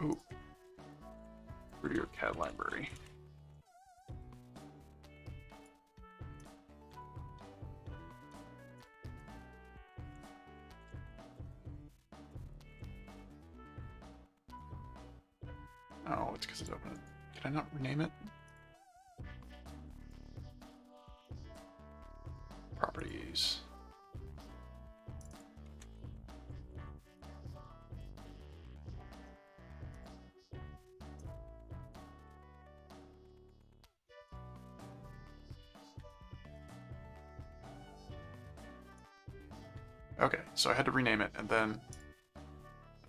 Ooh. Where's your CAD library? Oh, it's because it's open. Can I not rename it? Properties. Okay, so I had to rename it, and then,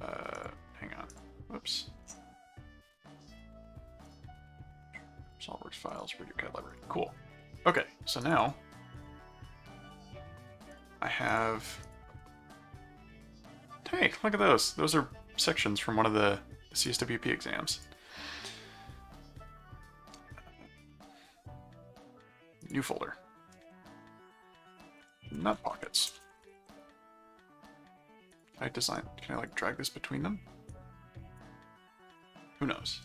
hang on, whoops. SolidWorks files, read your CAD library. Cool. Okay, so now I have. Hey, look at those. Those are sections from one of the CSWP exams. New folder. Nut pockets. Can I like drag this between them? Who knows?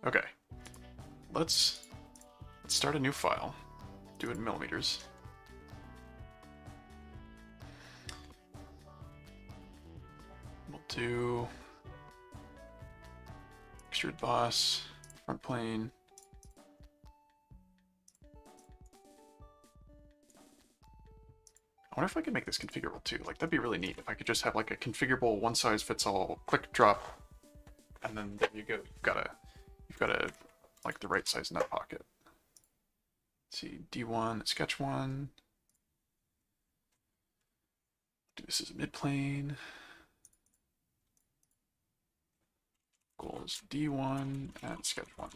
Okay. Let's start a new file. Do it in millimeters. We'll do extrude boss, front plane. I wonder if I could make this configurable too. Like, that'd be really neat if I could just have like a configurable one-size-fits-all click drop, and then there you go. You've got a like the right size nut pocket. Let's see, D1, sketch one. Do this as a mid-plane. Equals D1 and sketch one.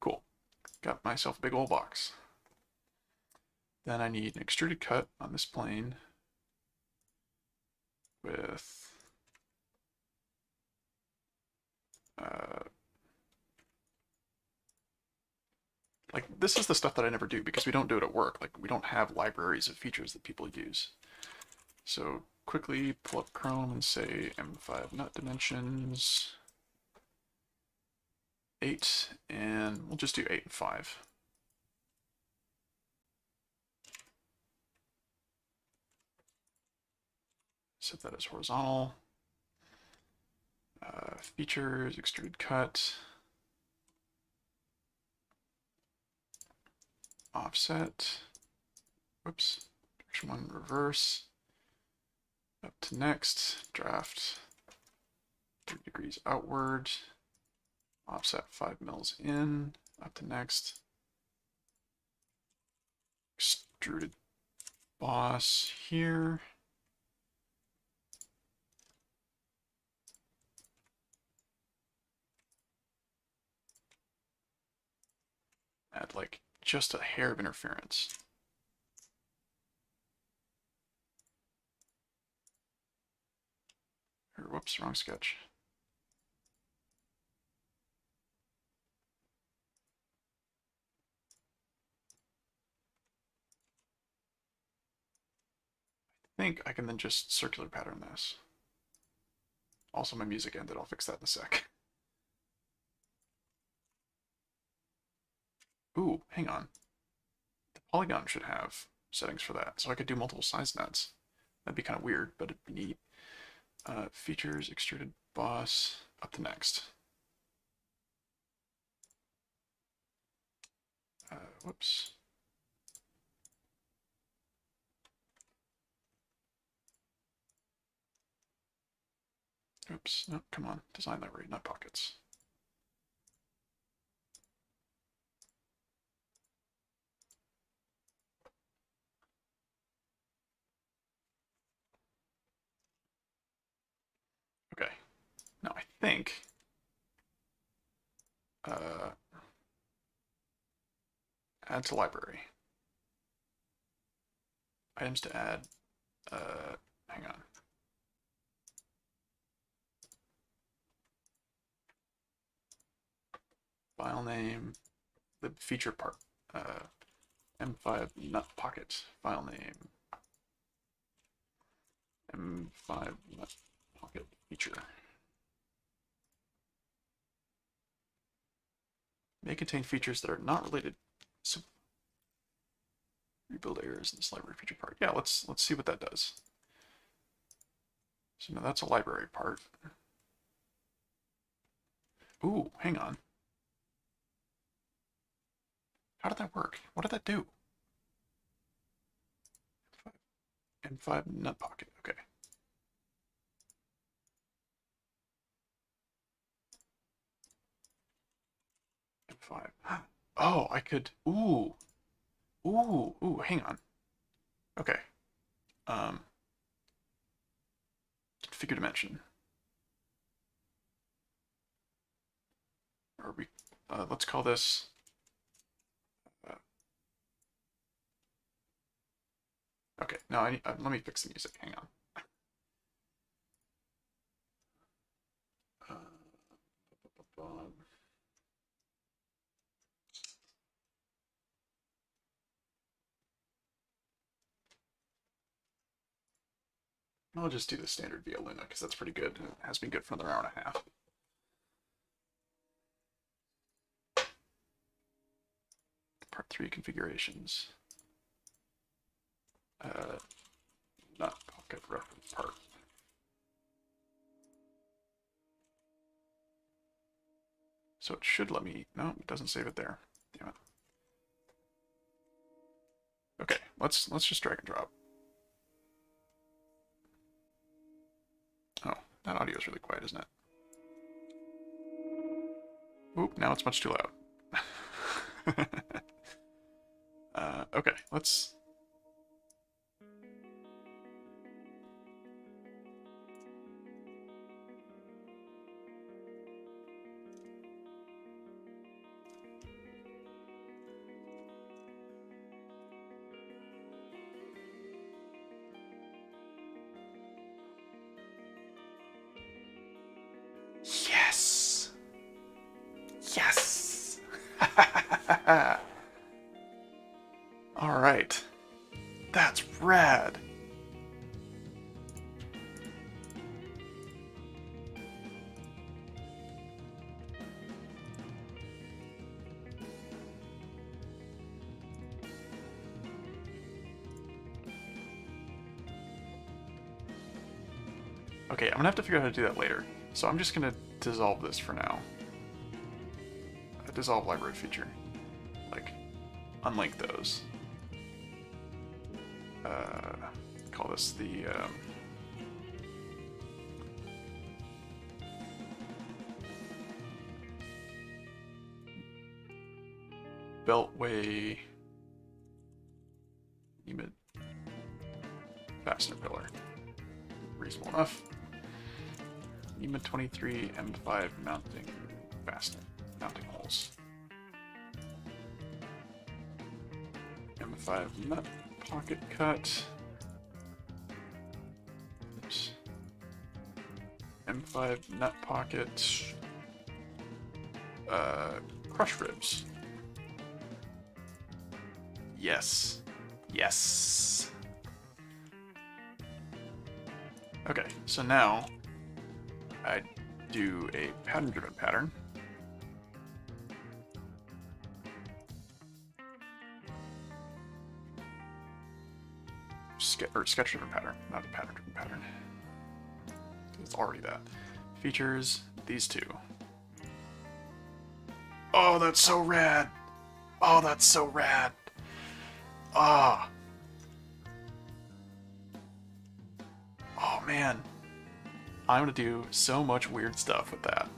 Cool. Got myself a big old box. Then I need an extruded cut on this plane with like, this is the stuff that I never do because we don't do it at work. Like, we don't have libraries of features that people use. So quickly pull up Chrome and say M5 nut dimensions 8, and we'll just do 8 and 5. Set that as horizontal. Features, extruded cut. Offset. Whoops. Direction 1 reverse. Up to next. Draft 30 degrees outward. Offset 5 mils in. Up to next. Extruded boss here. Add like just a hair of interference. Or, whoops, wrong sketch. I think I can then just circular pattern this. Also, my music ended. I'll fix that in a sec. Ooh, hang on. The polygon should have settings for that, so I could do multiple size nuts. That'd be kind of weird, but it'd be neat. Features, extruded boss, up to next. Whoops. Oops, no, come on, design library, nut pockets. Okay, now I think add to library. Items to add, hang on. File name, the feature part, M5 nut pocket, file name, M5 nut pocket feature. May contain features that are not related. So rebuild errors in this library feature part. Yeah, let's see what that does. So now that's a library part. Ooh, hang on. How did that work? What did that do? M5 nut pocket. Okay. M5. Oh, I could. Ooh. Ooh, hang on. Okay. Configure dimension. Or we, let's call this. Okay, no, let me fix the music. Hang on. I'll just do the standard via Luna because that's pretty good. It has been good for another hour and a half. Part 3 configurations. Nut pocket reference part. So it should let me. No, it doesn't save it there. Damn it. Okay, let's just drag and drop. Oh, that audio is really quiet, isn't it? Oop, now it's much too loud. Okay, let's... Yes! Yes! Alright. That's rad. Okay, I'm gonna have to figure out how to do that later. So I'm just gonna dissolve this for now. A dissolve library feature. Like, unlink those. Call this the Beltway Emit fastener pillar. Reasonable enough. EMA 23 M5 mounting fastener mounting holes. M5 nut pocket cut. Oops. M5 nut pocket. Crush ribs. Yes. Yes. Okay, so now I do a pattern-driven pattern. Sketch-driven pattern, not a pattern-driven pattern. It's already that. Features, these two. Oh, that's so rad! Oh, that's so rad! Ah! Oh, man. I'm gonna do so much weird stuff with that.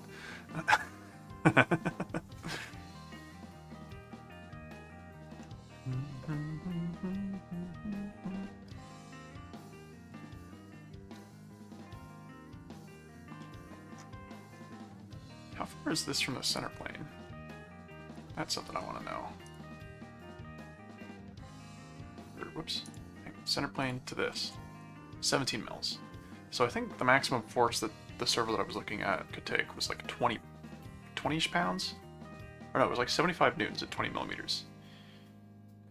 How far is this from the center plane? That's something I want to know. Whoops. Center plane to this. 17 mils. So I think the maximum force that the servo that I was looking at could take was like 20-ish pounds? Or no, it was like 75 newtons at 20 millimeters.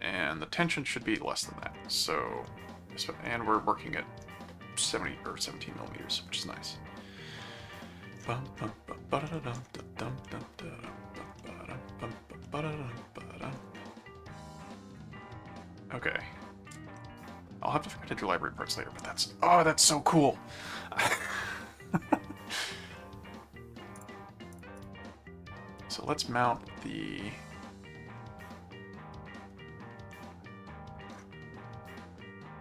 And the tension should be less than that. So, and we're working at 17 millimeters, which is nice. Okay. I'll have to figure out how to do library parts later, but that's so cool. So let's mount the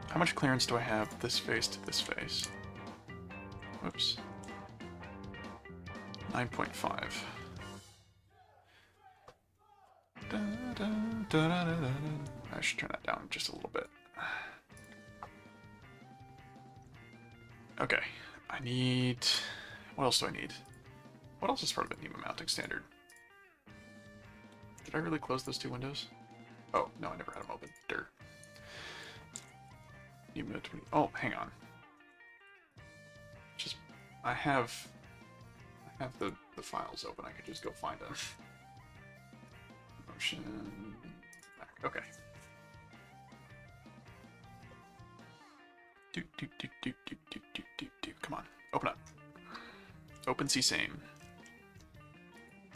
how much clearance do I have this face to this face? Whoops. 9.5. I should turn that down just a little bit. Okay, I need... What else do I need? What else is part of the NEMA mounting standard? Did I really close those two windows? Oh, no, I never had them open. Dirt. NEMA 20... Oh, hang on. Just... I have the files open. I could just go find them. Motion... Okay. Come on, open up. Open CSAME.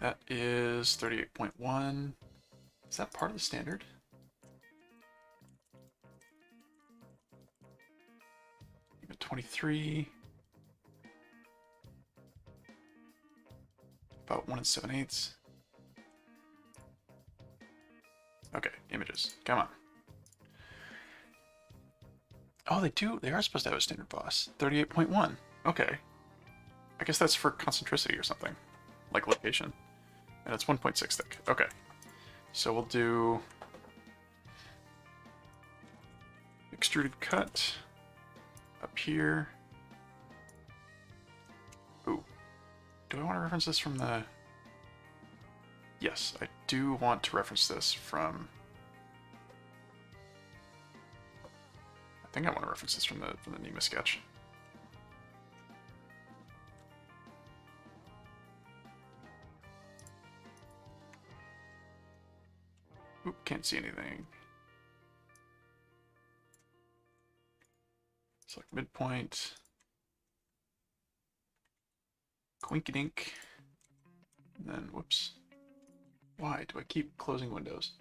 That is 38.1. Is that part of the standard? Even 23. About 1 7/8. Okay, images. Come on. Oh, they do. They are supposed to have a standard boss. 38.1. Okay. I guess that's for concentricity or something. Like location. And it's 1.6 thick. Okay. So we'll do Extruded Cut up here. Ooh. Do I want to reference this from the... Yes, I do want to reference this from... I think I want to reference this from the NEMA sketch. Oop, can't see anything. Select midpoint. Quinkydink. And then, whoops. Why do I keep closing windows?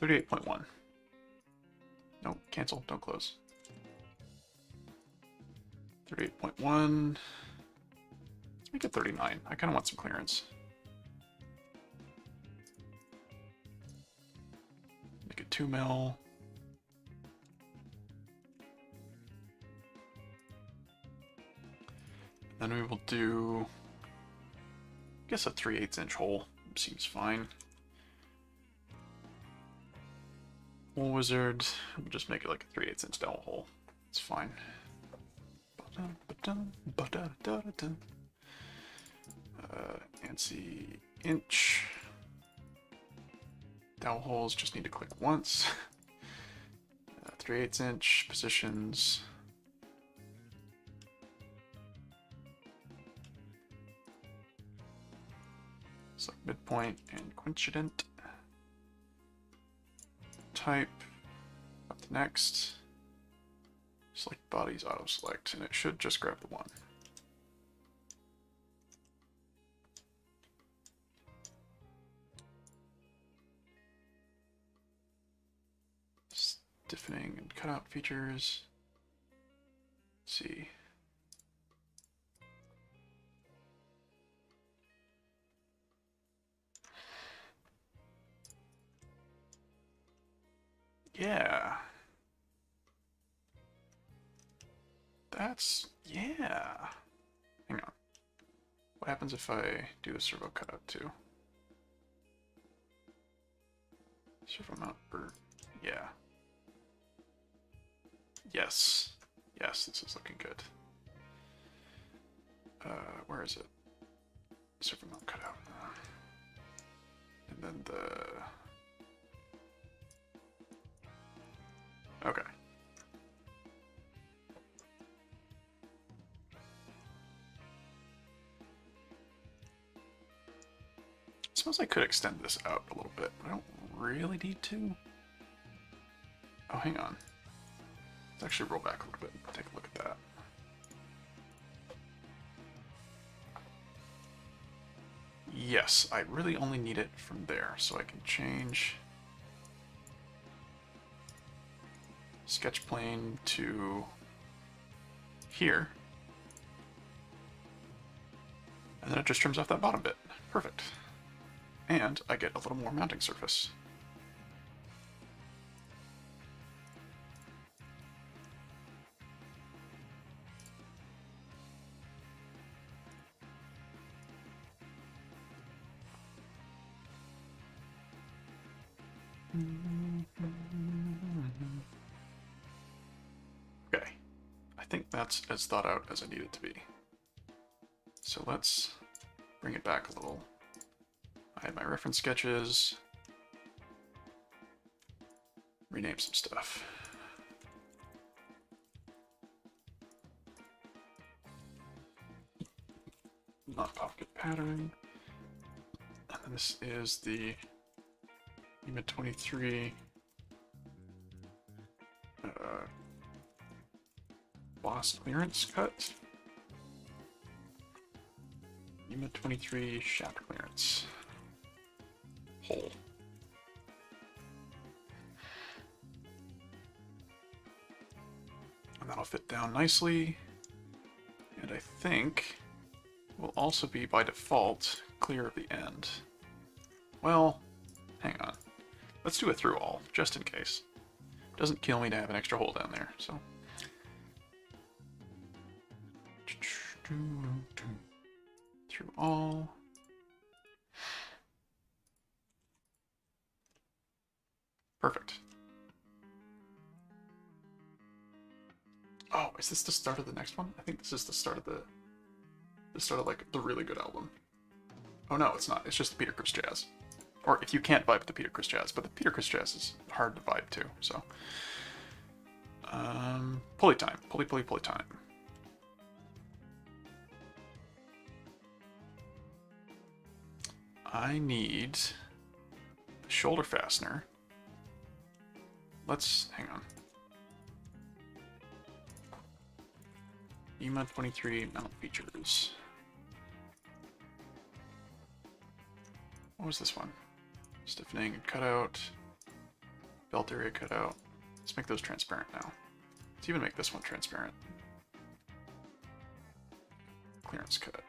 38.1. No, cancel, don't close. 38.1. Let's make it 39. I kind of want some clearance. Make it 2 mil. Then we will do, I guess, a 3/8 inch hole seems fine. Hole wizard, we'll just make it like a 3/8 inch dowel hole. It's fine. ANSI inch. Dowel holes just need to click once. 3/8 inch positions. Select midpoint and coincident. Type up to next. Select bodies auto select, and it should just grab the one. Stiffening and cutout features. Let's see. Yeah. Yeah. Hang on. What happens if I do the servo cutout too? Servo Mount, yeah. Yes. Yes, this is looking good. Where is it? Servo Mount cutout. And then the... Okay. I suppose I could extend this out a little bit, but I don't really need to. Oh, hang on. Let's actually roll back a little bit and take a look at that. Yes, I really only need it from there, so I can change sketch plane to here. And then it just trims off that bottom bit. Perfect. And I get a little more mounting surface. Okay, I think that's as thought out as I need it to be. So let's bring it back a little. I have my reference sketches. Rename some stuff. Not pocket pattern. And then this is the mid 23 boss clearance cut. mid 23 shaft clearance hole. And that'll fit down nicely. And I think will also be by default clear of the end. Well, hang on. Let's do a through all, just in case. Doesn't kill me to have an extra hole down there, so Through all. Perfect. Oh, is this the start of the next one? I think this is the start of like the really good album. Oh no, it's not. It's just the Peter Criss jazz. Or if you can't vibe with the Peter Criss jazz, but the Peter Criss jazz is hard to vibe to, so. Pulley time. Pulley time. I need the shoulder fastener. Let's, hang on. EMA 23 mount features. What was this one? Stiffening and cutout. Belt area cutout. Let's make those transparent now. Let's even make this one transparent. Clearance cut.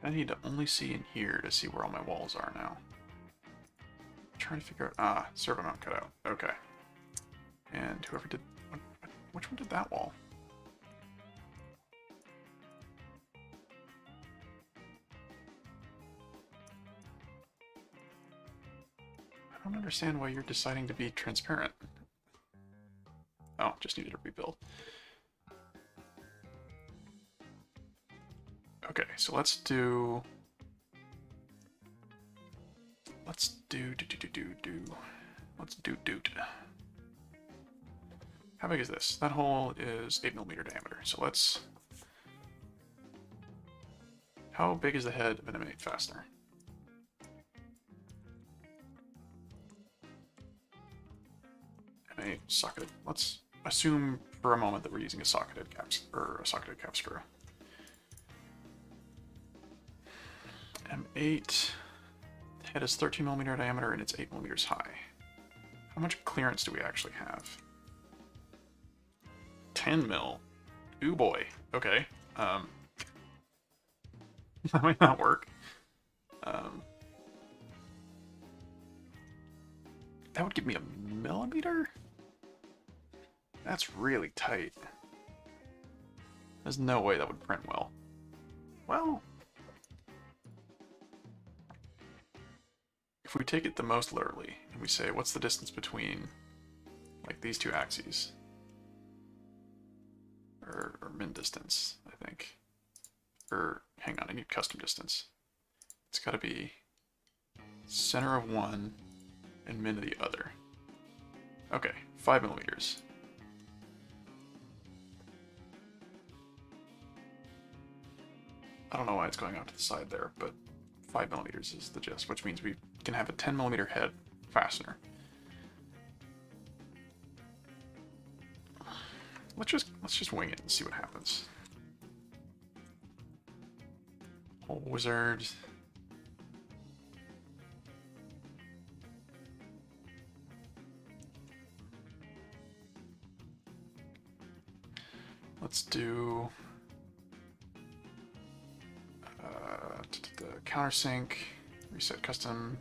I need to only see in here to see where all my walls are now. I'm trying to figure out, Servo Mount cutout. Okay. And whoever did, which one did that wall? I don't understand why you're deciding to be transparent. Oh, just needed a rebuild. Okay, so let's do doot. How big is this? That hole is 8mm diameter. So let's. How big is the head of an M8 fastener? M8 socketed. Let's assume for a moment that we're using a socketed cap screw. M8 head is 13mm diameter and it's 8mm high. How much clearance do we actually have? 10 mil. Ooh boy. Okay. That might not work. That would give me 1mm? That's really tight. There's no way that would print well. Well, if we take it the most literally, and we say, what's the distance between, like, these two axes? Or min distance, I think. Or, hang on, I need custom distance. It's gotta be center of one and min of the other. Okay, 5mm. I don't know why it's going out to the side there, but 5mm is the gist, which means we can have a 10mm head fastener. Let's just wing it and see what happens. Oh, wizard. Let's do the countersink, reset custom,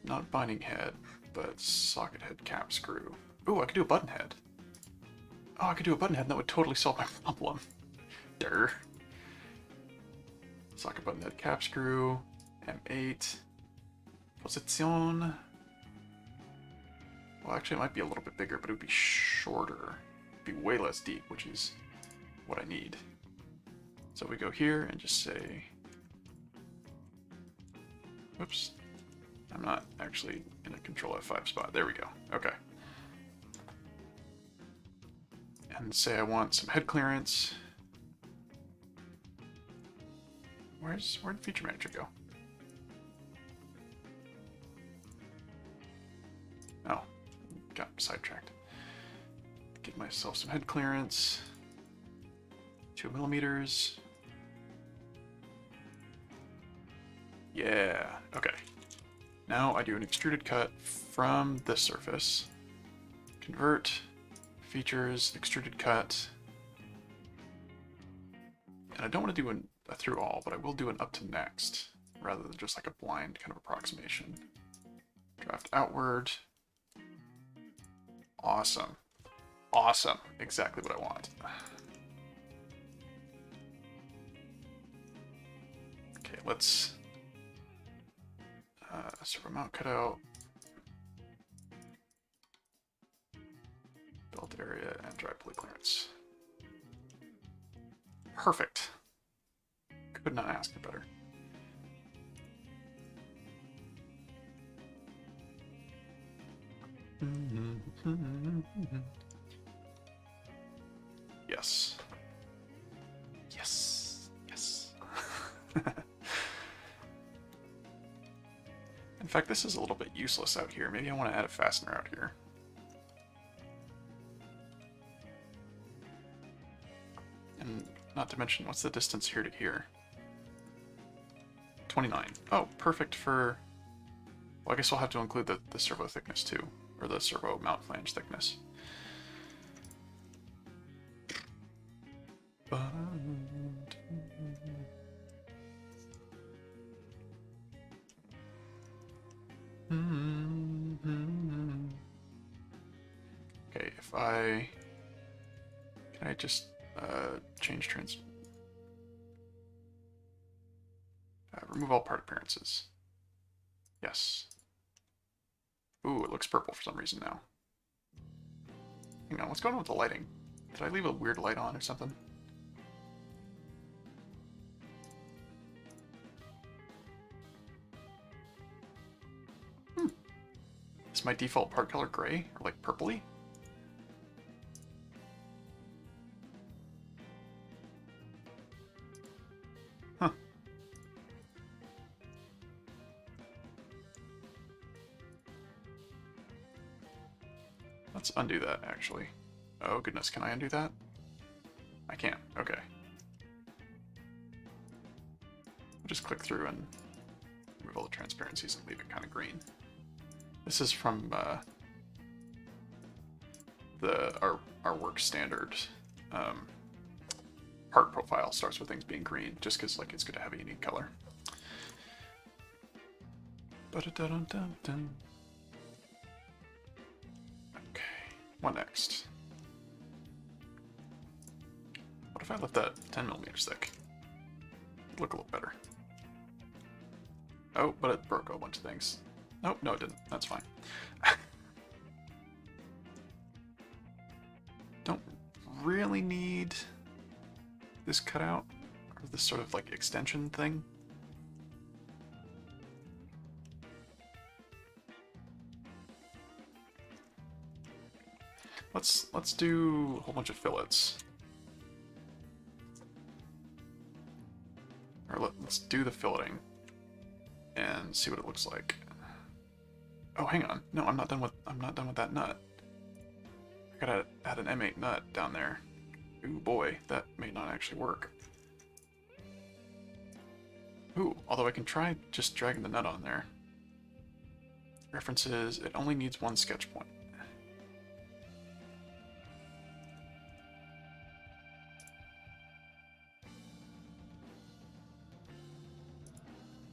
not binding head, but socket head cap screw. Ooh, I could do a button head. Oh, I could do a button head and that would totally solve my problem. Durr. Socket button head cap screw, M8, position. Well, actually it might be a little bit bigger, but it would be shorter. It'd be way less deep, which is what I need. So we go here and just say, whoops, I'm not actually in a Control F5 spot. There we go. Okay. And say I want some head clearance. Where'd Feature Manager go? sidetracked. Give myself some head clearance. 2 millimeters. Yeah, okay. Now I do an extruded cut from this surface. Convert, features, extruded cut. And I don't want to do a through all, but I will do an up to next, rather than just like a blind kind of approximation. Draft outward. Awesome. Awesome. Exactly what I want. Okay, let's Servo Mount cutout. Build area and dry pulley clearance. Perfect. Could not ask for better. Yes. Yes. Yes. In fact, this is a little bit useless out here. Maybe I want to add a fastener out here. And not to mention, what's the distance here to here? 29. Oh, perfect for... Well, I guess I'll have to include the servo thickness too, or the servo mount flange thickness. Okay, if I... Can I just change remove all part appearances. Yes. Ooh, it looks purple for some reason now. Hang on, what's going on with the lighting? Did I leave a weird light on or something? Is my default part color gray? Or like purpley? Huh. Let's undo that, actually. Oh goodness, can I undo that? I can't, okay. I'll just click through and remove all the transparencies and leave it kind of green. This is from our work standard part profile starts with things being green, just because like it's good to have a unique color. Okay, what next? What if I left that 10 millimeters thick? It'd look a little better. Oh, but it broke a bunch of things. Nope, no it didn't. That's fine. Don't really need this cutout, or this sort of like extension thing. Let's do a whole bunch of fillets. Or let's do the filleting and see what it looks like. Oh, hang on. No, I'm not done with that nut. I gotta add an M8 nut down there. Ooh boy, that may not actually work. Ooh, although I can try just dragging the nut on there. References, it only needs one sketch point.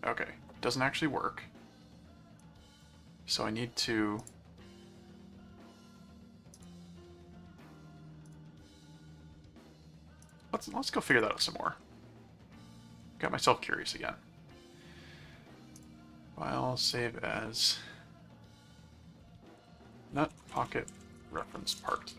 Okay, doesn't actually work. So I need to... Let's go figure that out some more. Got myself curious again. File, save as nut pocket reference part.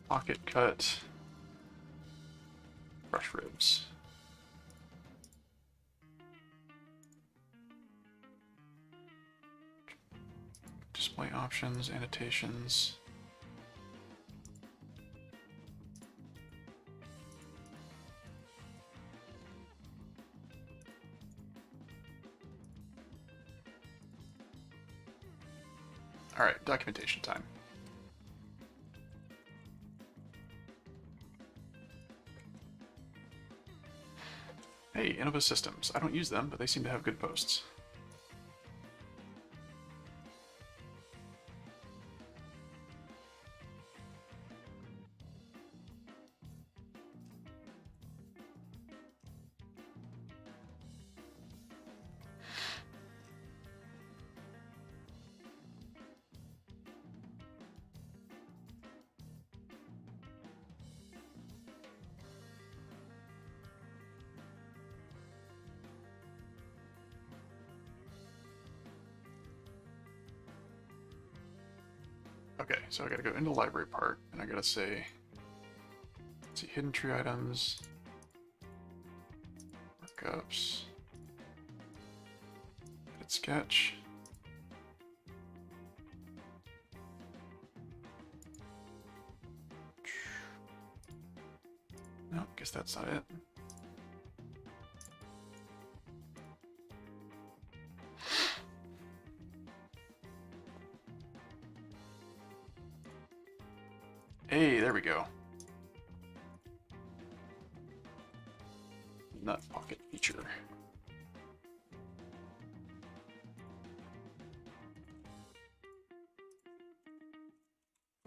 Pocket cut, brush ribs. Display options, annotations. All right, documentation time. Hey, Innova Systems. I don't use them, but they seem to have good posts. Okay, so I gotta go into the library part, and I gotta say, let's see, hidden tree items, markups, edit sketch. No, guess that's not it. Hey, there we go. Nut pocket feature.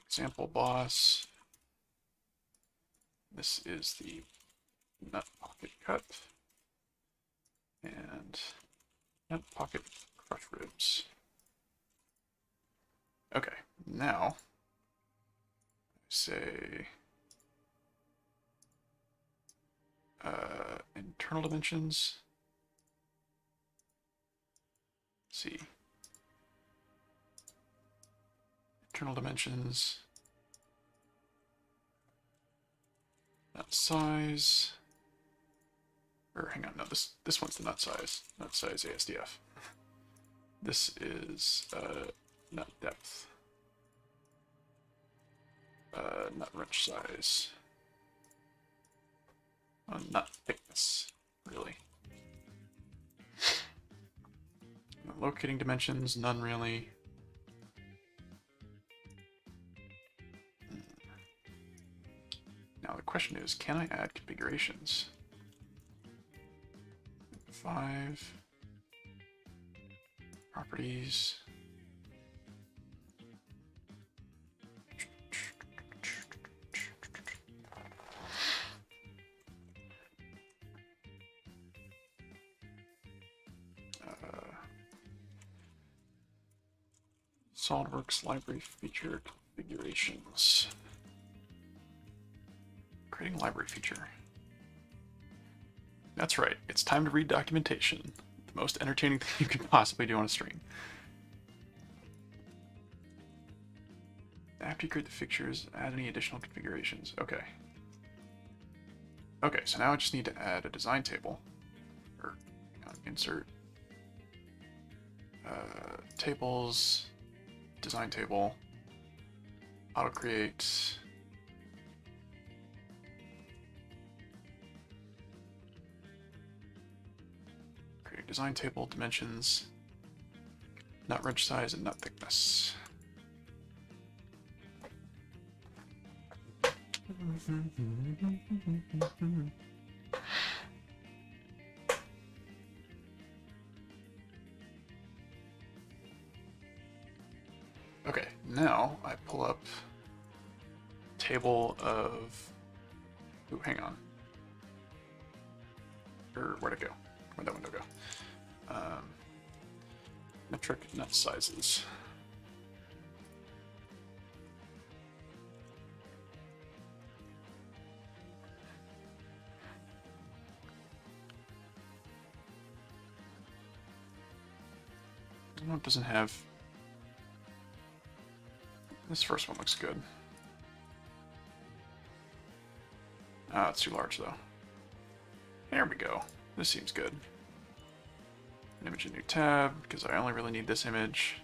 Example boss. This is the nut pocket cut. And nut pocket crush ribs. Okay, now say internal dimensions. Let's see, internal dimensions, nut size, or hang on, no, this one's the nut size ASDF. This is nut depth. Nut wrench size. Nut thickness, really. Locating dimensions, none really. Now the question is, can I add configurations? 5 properties. SolidWorks library feature configurations. Creating library feature. That's right, it's time to read documentation. The most entertaining thing you could possibly do on a stream. After you create the fixtures, add any additional configurations. Okay. Okay, so now I just need to add a design table. Or insert tables, design table, auto create. Create design table, dimensions, nut wrench size, and nut thickness. Okay, now I pull up table of, ooh, hang on. Or where'd it go? Where'd that window go? Metric nut sizes. No, it doesn't have. This first one looks good. Ah, it's too large though. There we go. This seems good. An image in new tab, because I only really need this image.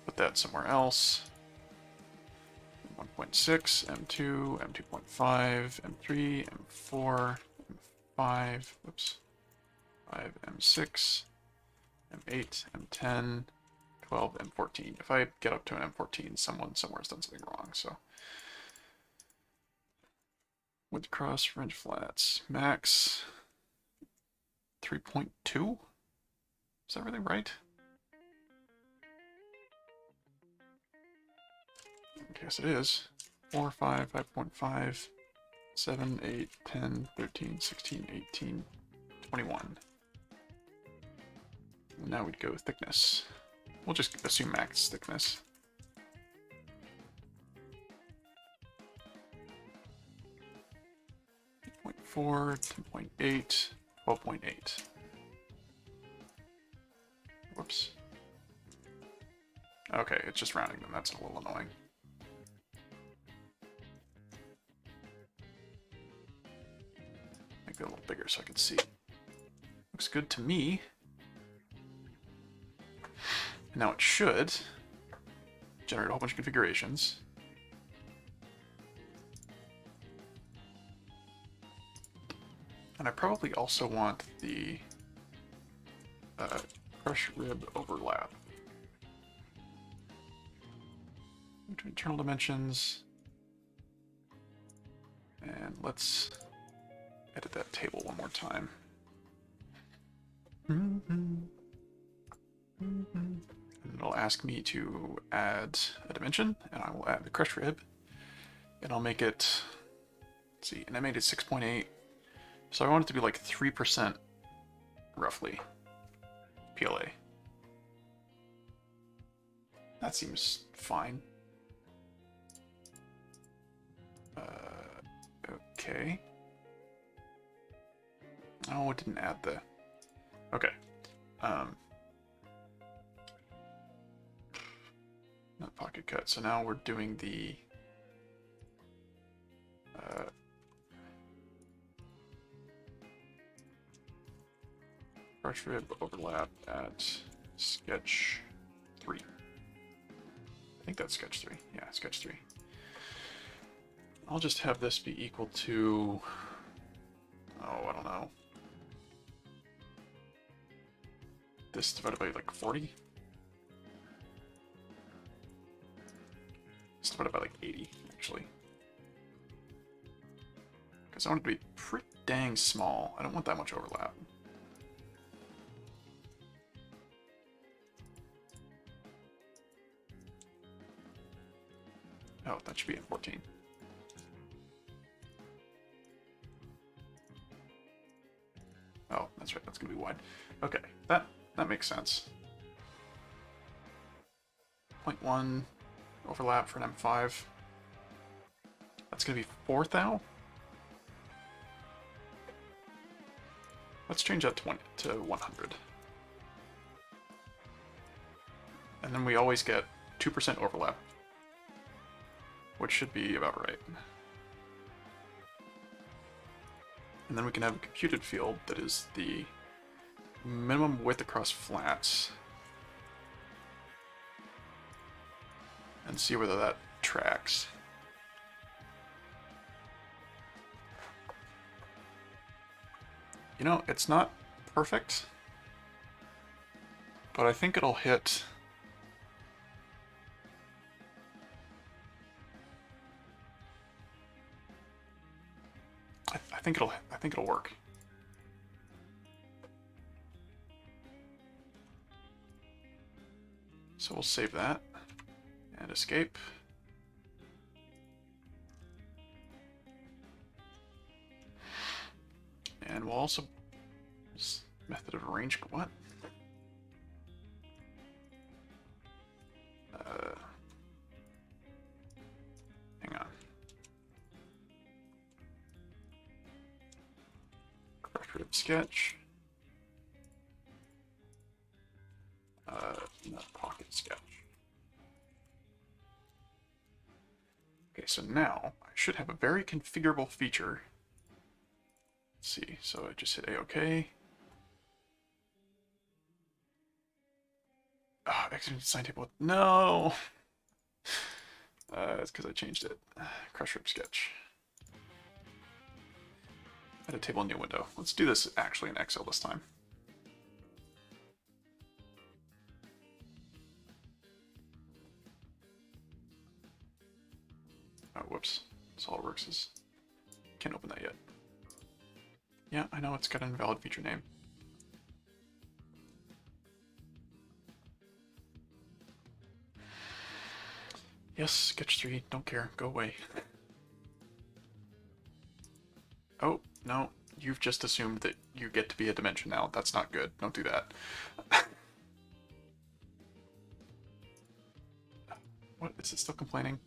Put that somewhere else. 1.6, M2, M2.5, M3, M4, M5, whoops, 5, M6, M8, M10, 12, M14. If I get up to an M14, someone somewhere has done something wrong, so. Width cross, fringe flats, max 3.2? Is that really right? I guess it is. 4, 5, 5.5, 7, 8, 10, 13, 16, 18, 21. And now we'd go thickness. We'll just assume max thickness. 8.4, 10.8, 12.8. Whoops. Okay, it's just rounding them. That's a little annoying. Make it a little bigger so I can see. Looks good to me. And now it should generate a whole bunch of configurations. And I probably also want the crush rib overlap. Into internal dimensions. And let's edit that table one more time. And it'll ask me to add a dimension, and I will add the crush rib. And I'll make it, let's see, and I made it 6.8. So I want it to be like 3% roughly PLA. That seems fine. Okay. Oh, it didn't add the... Okay. Not pocket cut. So now we're doing the... crush rib overlap at sketch 3. I think that's sketch 3. Yeah, sketch 3. I'll just have this be equal to... Oh, I don't know. This divided by like 40? It's divided by like 80, actually. Because I want it to be pretty dang small. I don't want that much overlap. Oh, that should be in 14. Oh, that's right, that's gonna be wide. Okay, that makes sense. 0.1 overlap for an M5. That's gonna be 4 thou? Let's change that to 100. And then we always get 2% overlap, which should be about right. And then we can have a computed field that is the minimum width across flats. And see whether that tracks. You know, it's not perfect, but I think it'll hit... I think it'll work. So we'll save that and escape. And we'll also method of arrange what? Hang on. Rib sketch. Not pocket sketch. Okay, so now I should have a very configurable feature. Let's see, so I just hit A-OK. accidentally design table with... No! It's because I changed it. Crush rib sketch. Add a table in new window. Let's do this actually in Excel this time. Oh, whoops. SolidWorks is... Can't open that yet. Yeah, I know it's got an invalid feature name. Yes, sketch 3, don't care, go away. Oh, no, you've just assumed that you get to be a dimension now. That's not good, don't do that. What, is it still complaining?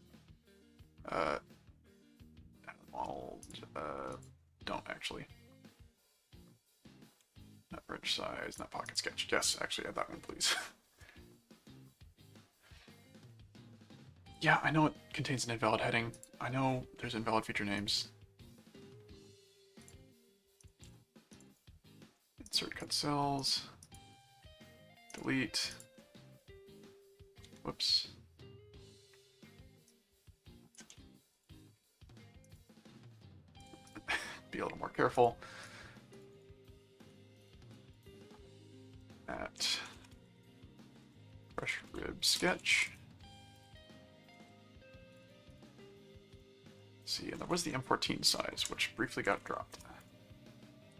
Don't actually. Not bridge size, not pocket sketch. Yes, actually add that one, please. Yeah, I know it contains an invalid heading. I know there's invalid feature names. Insert cut cells. Delete. Whoops. Be a little more careful. At brush rib sketch. See, and there was the M14 size, which briefly got dropped.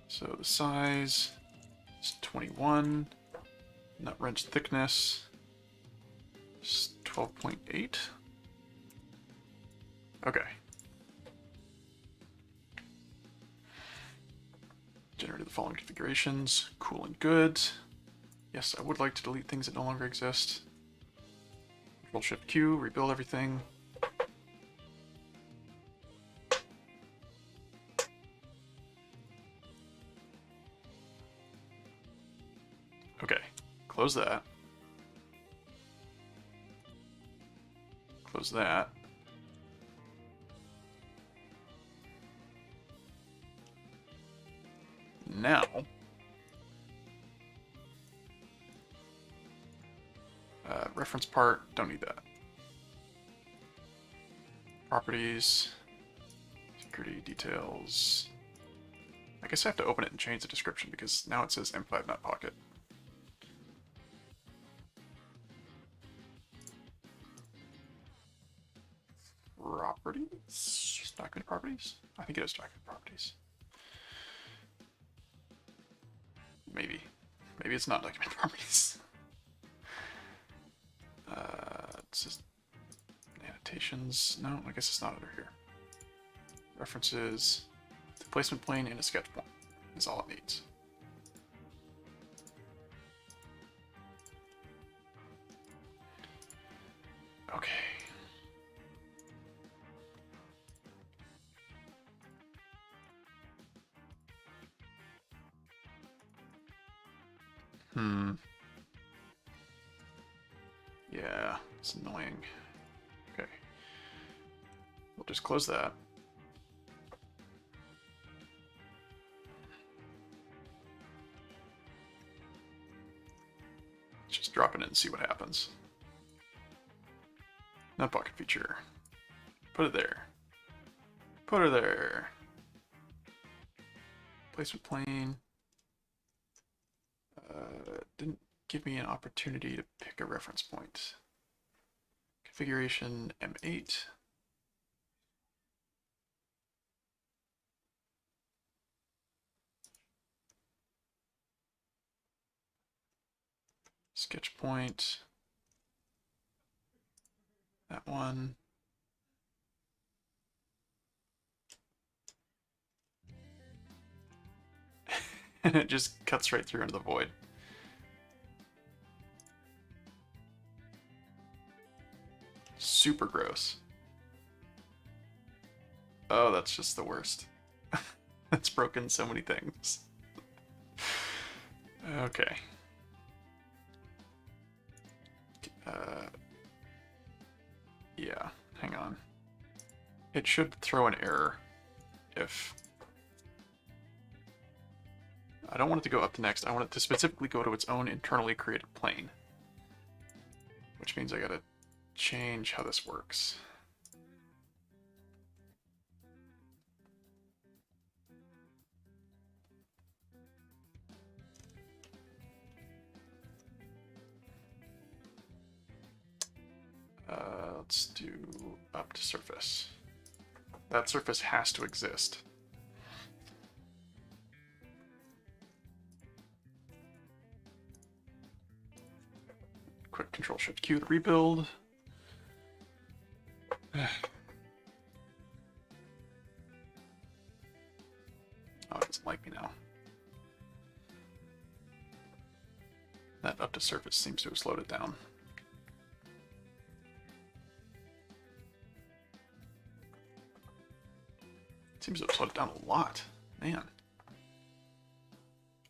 So the size is 21. Nut wrench thickness is 12.8. Okay. Generated the following configurations. Cool and good. Yes, I would like to delete things that no longer exist. Control-Shift-Q, rebuild everything. Okay, close that. Close that. Now, reference part, don't need that. Properties, security details. I guess I have to open it and change the description because now it says M5 nut pocket. Properties? Document properties? I think it is document properties. Maybe. Maybe it's not document properties. It's just annotations. No, I guess it's not under here. References, the placement plane, and a sketch point is all it needs. Okay. Yeah, it's annoying. Okay. We'll just close that. Let's just drop it in and see what happens. Nut pocket feature. Put it there. Put her there. Placement plane. Didn't give me an opportunity to pick a reference point. Configuration M8. Sketch point. That one. And it just cuts right through into the void. Super gross. Oh, that's just the worst. It's broken so many things. Okay. Yeah, hang on. It should throw an error if... I don't want it to go up to next. I want it to specifically go to its own internally created plane. which means I gotta change how this works. Let's do up to surface. That surface has to exist. Quick Control-Shift-Q to rebuild. Oh, it doesn't like me now. That up to surface seems to have slowed it down. Seems to have slowed it down a lot. Man.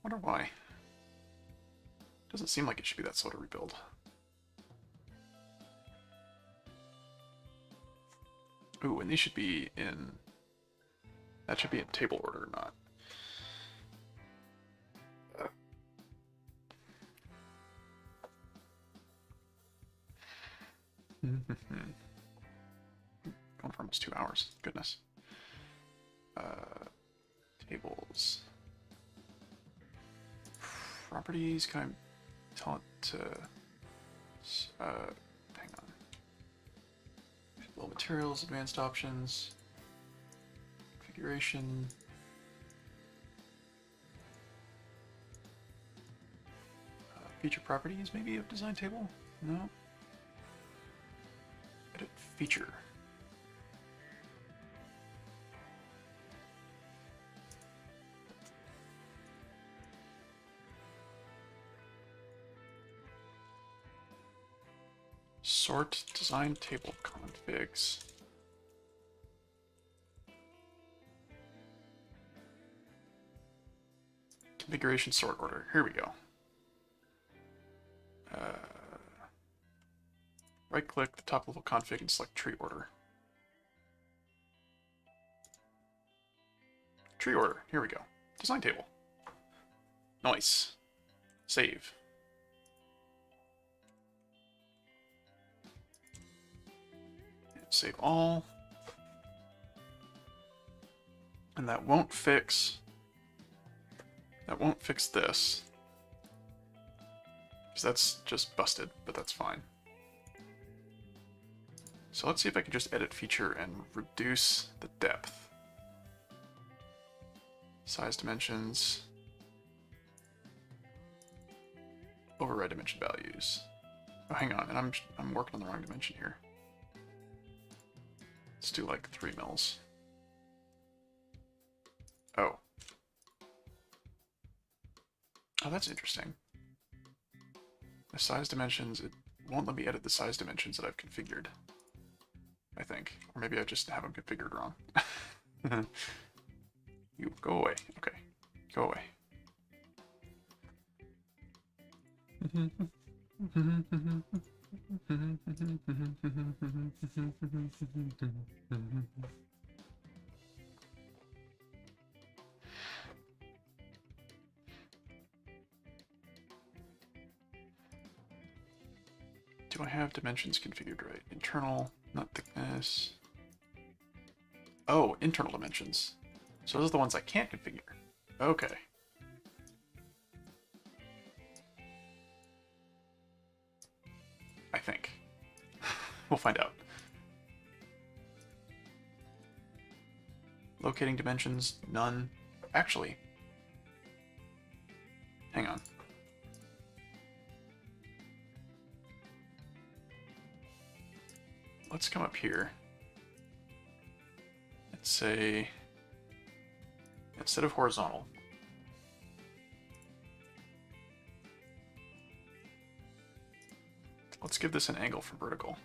Wonder why. Doesn't seem like it should be that slow to rebuild. Ooh, and these should be in... That should be in table order, not... Going for almost 2 hours. Goodness. Tables. Properties, can I tell it to... hang on. Low materials, advanced options, configuration. Feature properties, maybe, of design table? No. Edit feature. Sort design table configs. Configuration sort order. Here we go. Right click the top level config and select tree order. Tree order. Here we go. Design table. Nice. Save. Save all. And that won't fix this. Because that's just busted, but that's fine. So let's see if I can just edit feature and reduce the depth. Size dimensions. Override dimension values. Oh, hang on, and I'm working on the wrong dimension here. Let's do like 3 mils. Oh. Oh, that's interesting. The size dimensions, it won't let me edit the size dimensions that I've configured. I think. Or maybe I just have them configured wrong. You, go away. Okay. Go away. Do I have dimensions configured right? Internal, not thickness. Oh, internal dimensions. So those are the ones I can't configure. Okay. I think. We'll find out. Locating dimensions, none. Actually, hang on. Let's come up here. Let's say, instead of horizontal, let's give this an angle from vertical.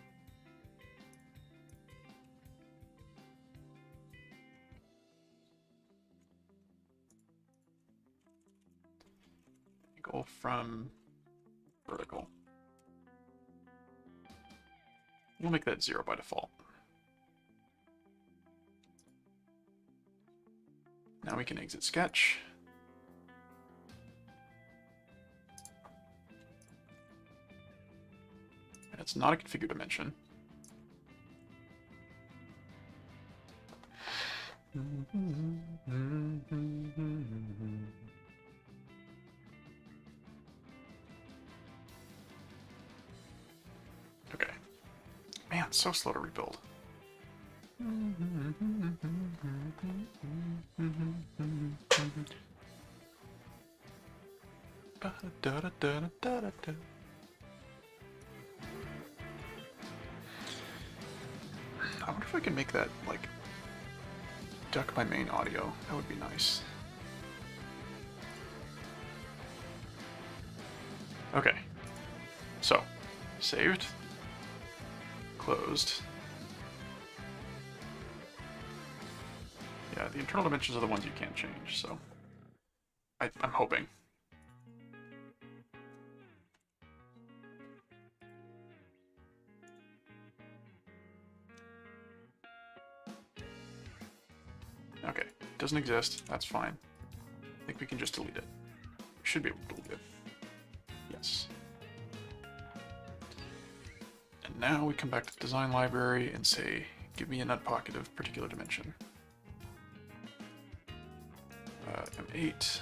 Angle from vertical. We'll make that 0 by default. Now we can exit sketch. It's not a configure dimension. Okay. Man, it's so slow to rebuild. I wonder if I can make that, like, duck my main audio. That would be nice. Okay. So, saved. Closed. Yeah, the internal dimensions are the ones you can't change, so I'm hoping. Okay, doesn't exist. That's fine. I think we can just delete it. We should be able to delete it. Yes. And now we come back to the design library and say, give me a nut pocket of particular dimension. M8.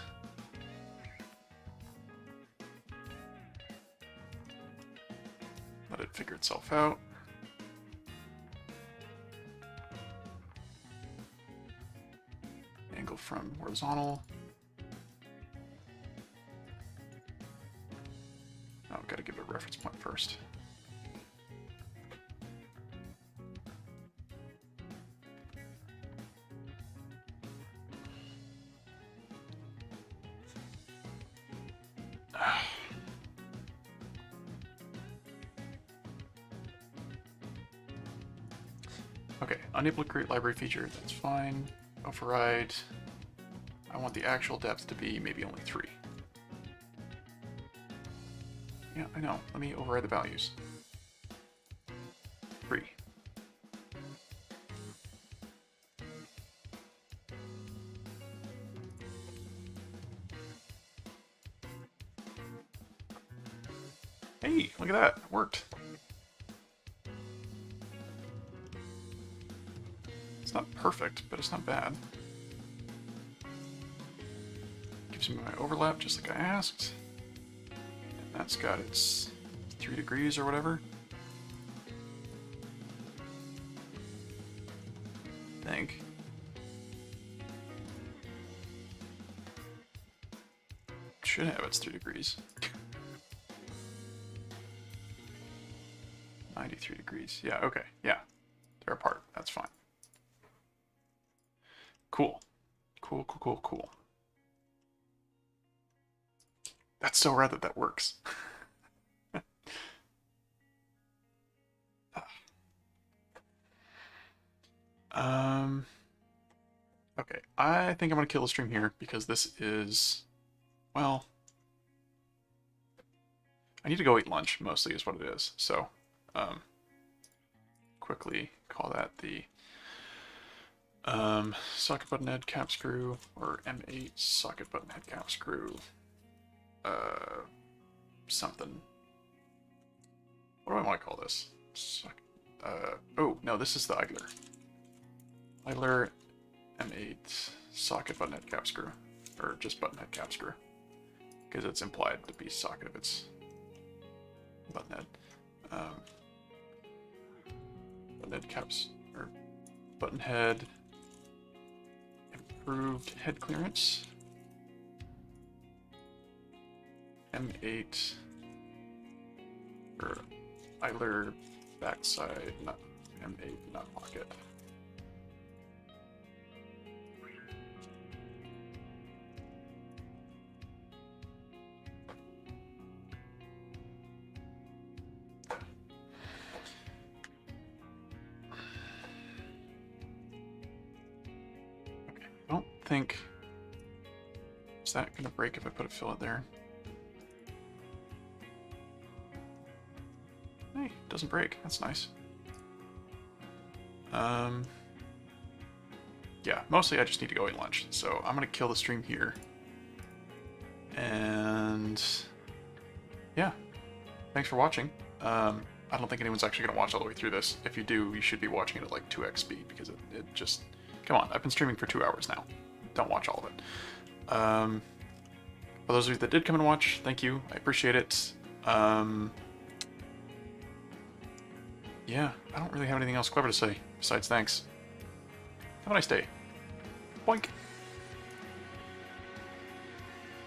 Let it figure itself out. Angle from horizontal. Oh, I've got to give it a reference point first. Okay, unable to create library feature, that's fine. Override. I want the actual depth to be maybe only 3. Yeah, I know. Let me override the values. 3. Hey, look at that. It worked. It's not perfect, but it's not bad. Gives me my overlap just like I asked. And that's got its 3 degrees or whatever. I think. Should have its 3 degrees. 93 degrees. Yeah, okay. Yeah. They're apart. That's fine. Cool. Cool, cool, cool, cool. That's so rad that that works. Okay, I think I'm gonna kill the stream here because this is, well, I need to go eat lunch mostly is what it is. So, quickly call that the socket button head cap screw, or M8 socket button head cap screw, something. What do I want to call this? Oh, no, this is the Idler. Idler M8 socket button head cap screw, or just button head cap screw, because it's implied to be socket if it's button head. Button head caps, or button head, improved head clearance, M8, or Idler backside, not M8, not pocket. I don't think, is that gonna break if I put a fillet there? Hey, it doesn't break. That's nice. Yeah, mostly I just need to go eat lunch. So I'm gonna kill the stream here. And yeah, thanks for watching. I don't think anyone's actually going to watch all the way through this. If you do, you should be watching it at like 2x speed, because it just... Come on, I've been streaming for 2 hours now. Don't watch all of it. For those of you that did come and watch, thank you. I appreciate it. Yeah, I don't really have anything else clever to say, besides thanks. Have a nice day. Boink!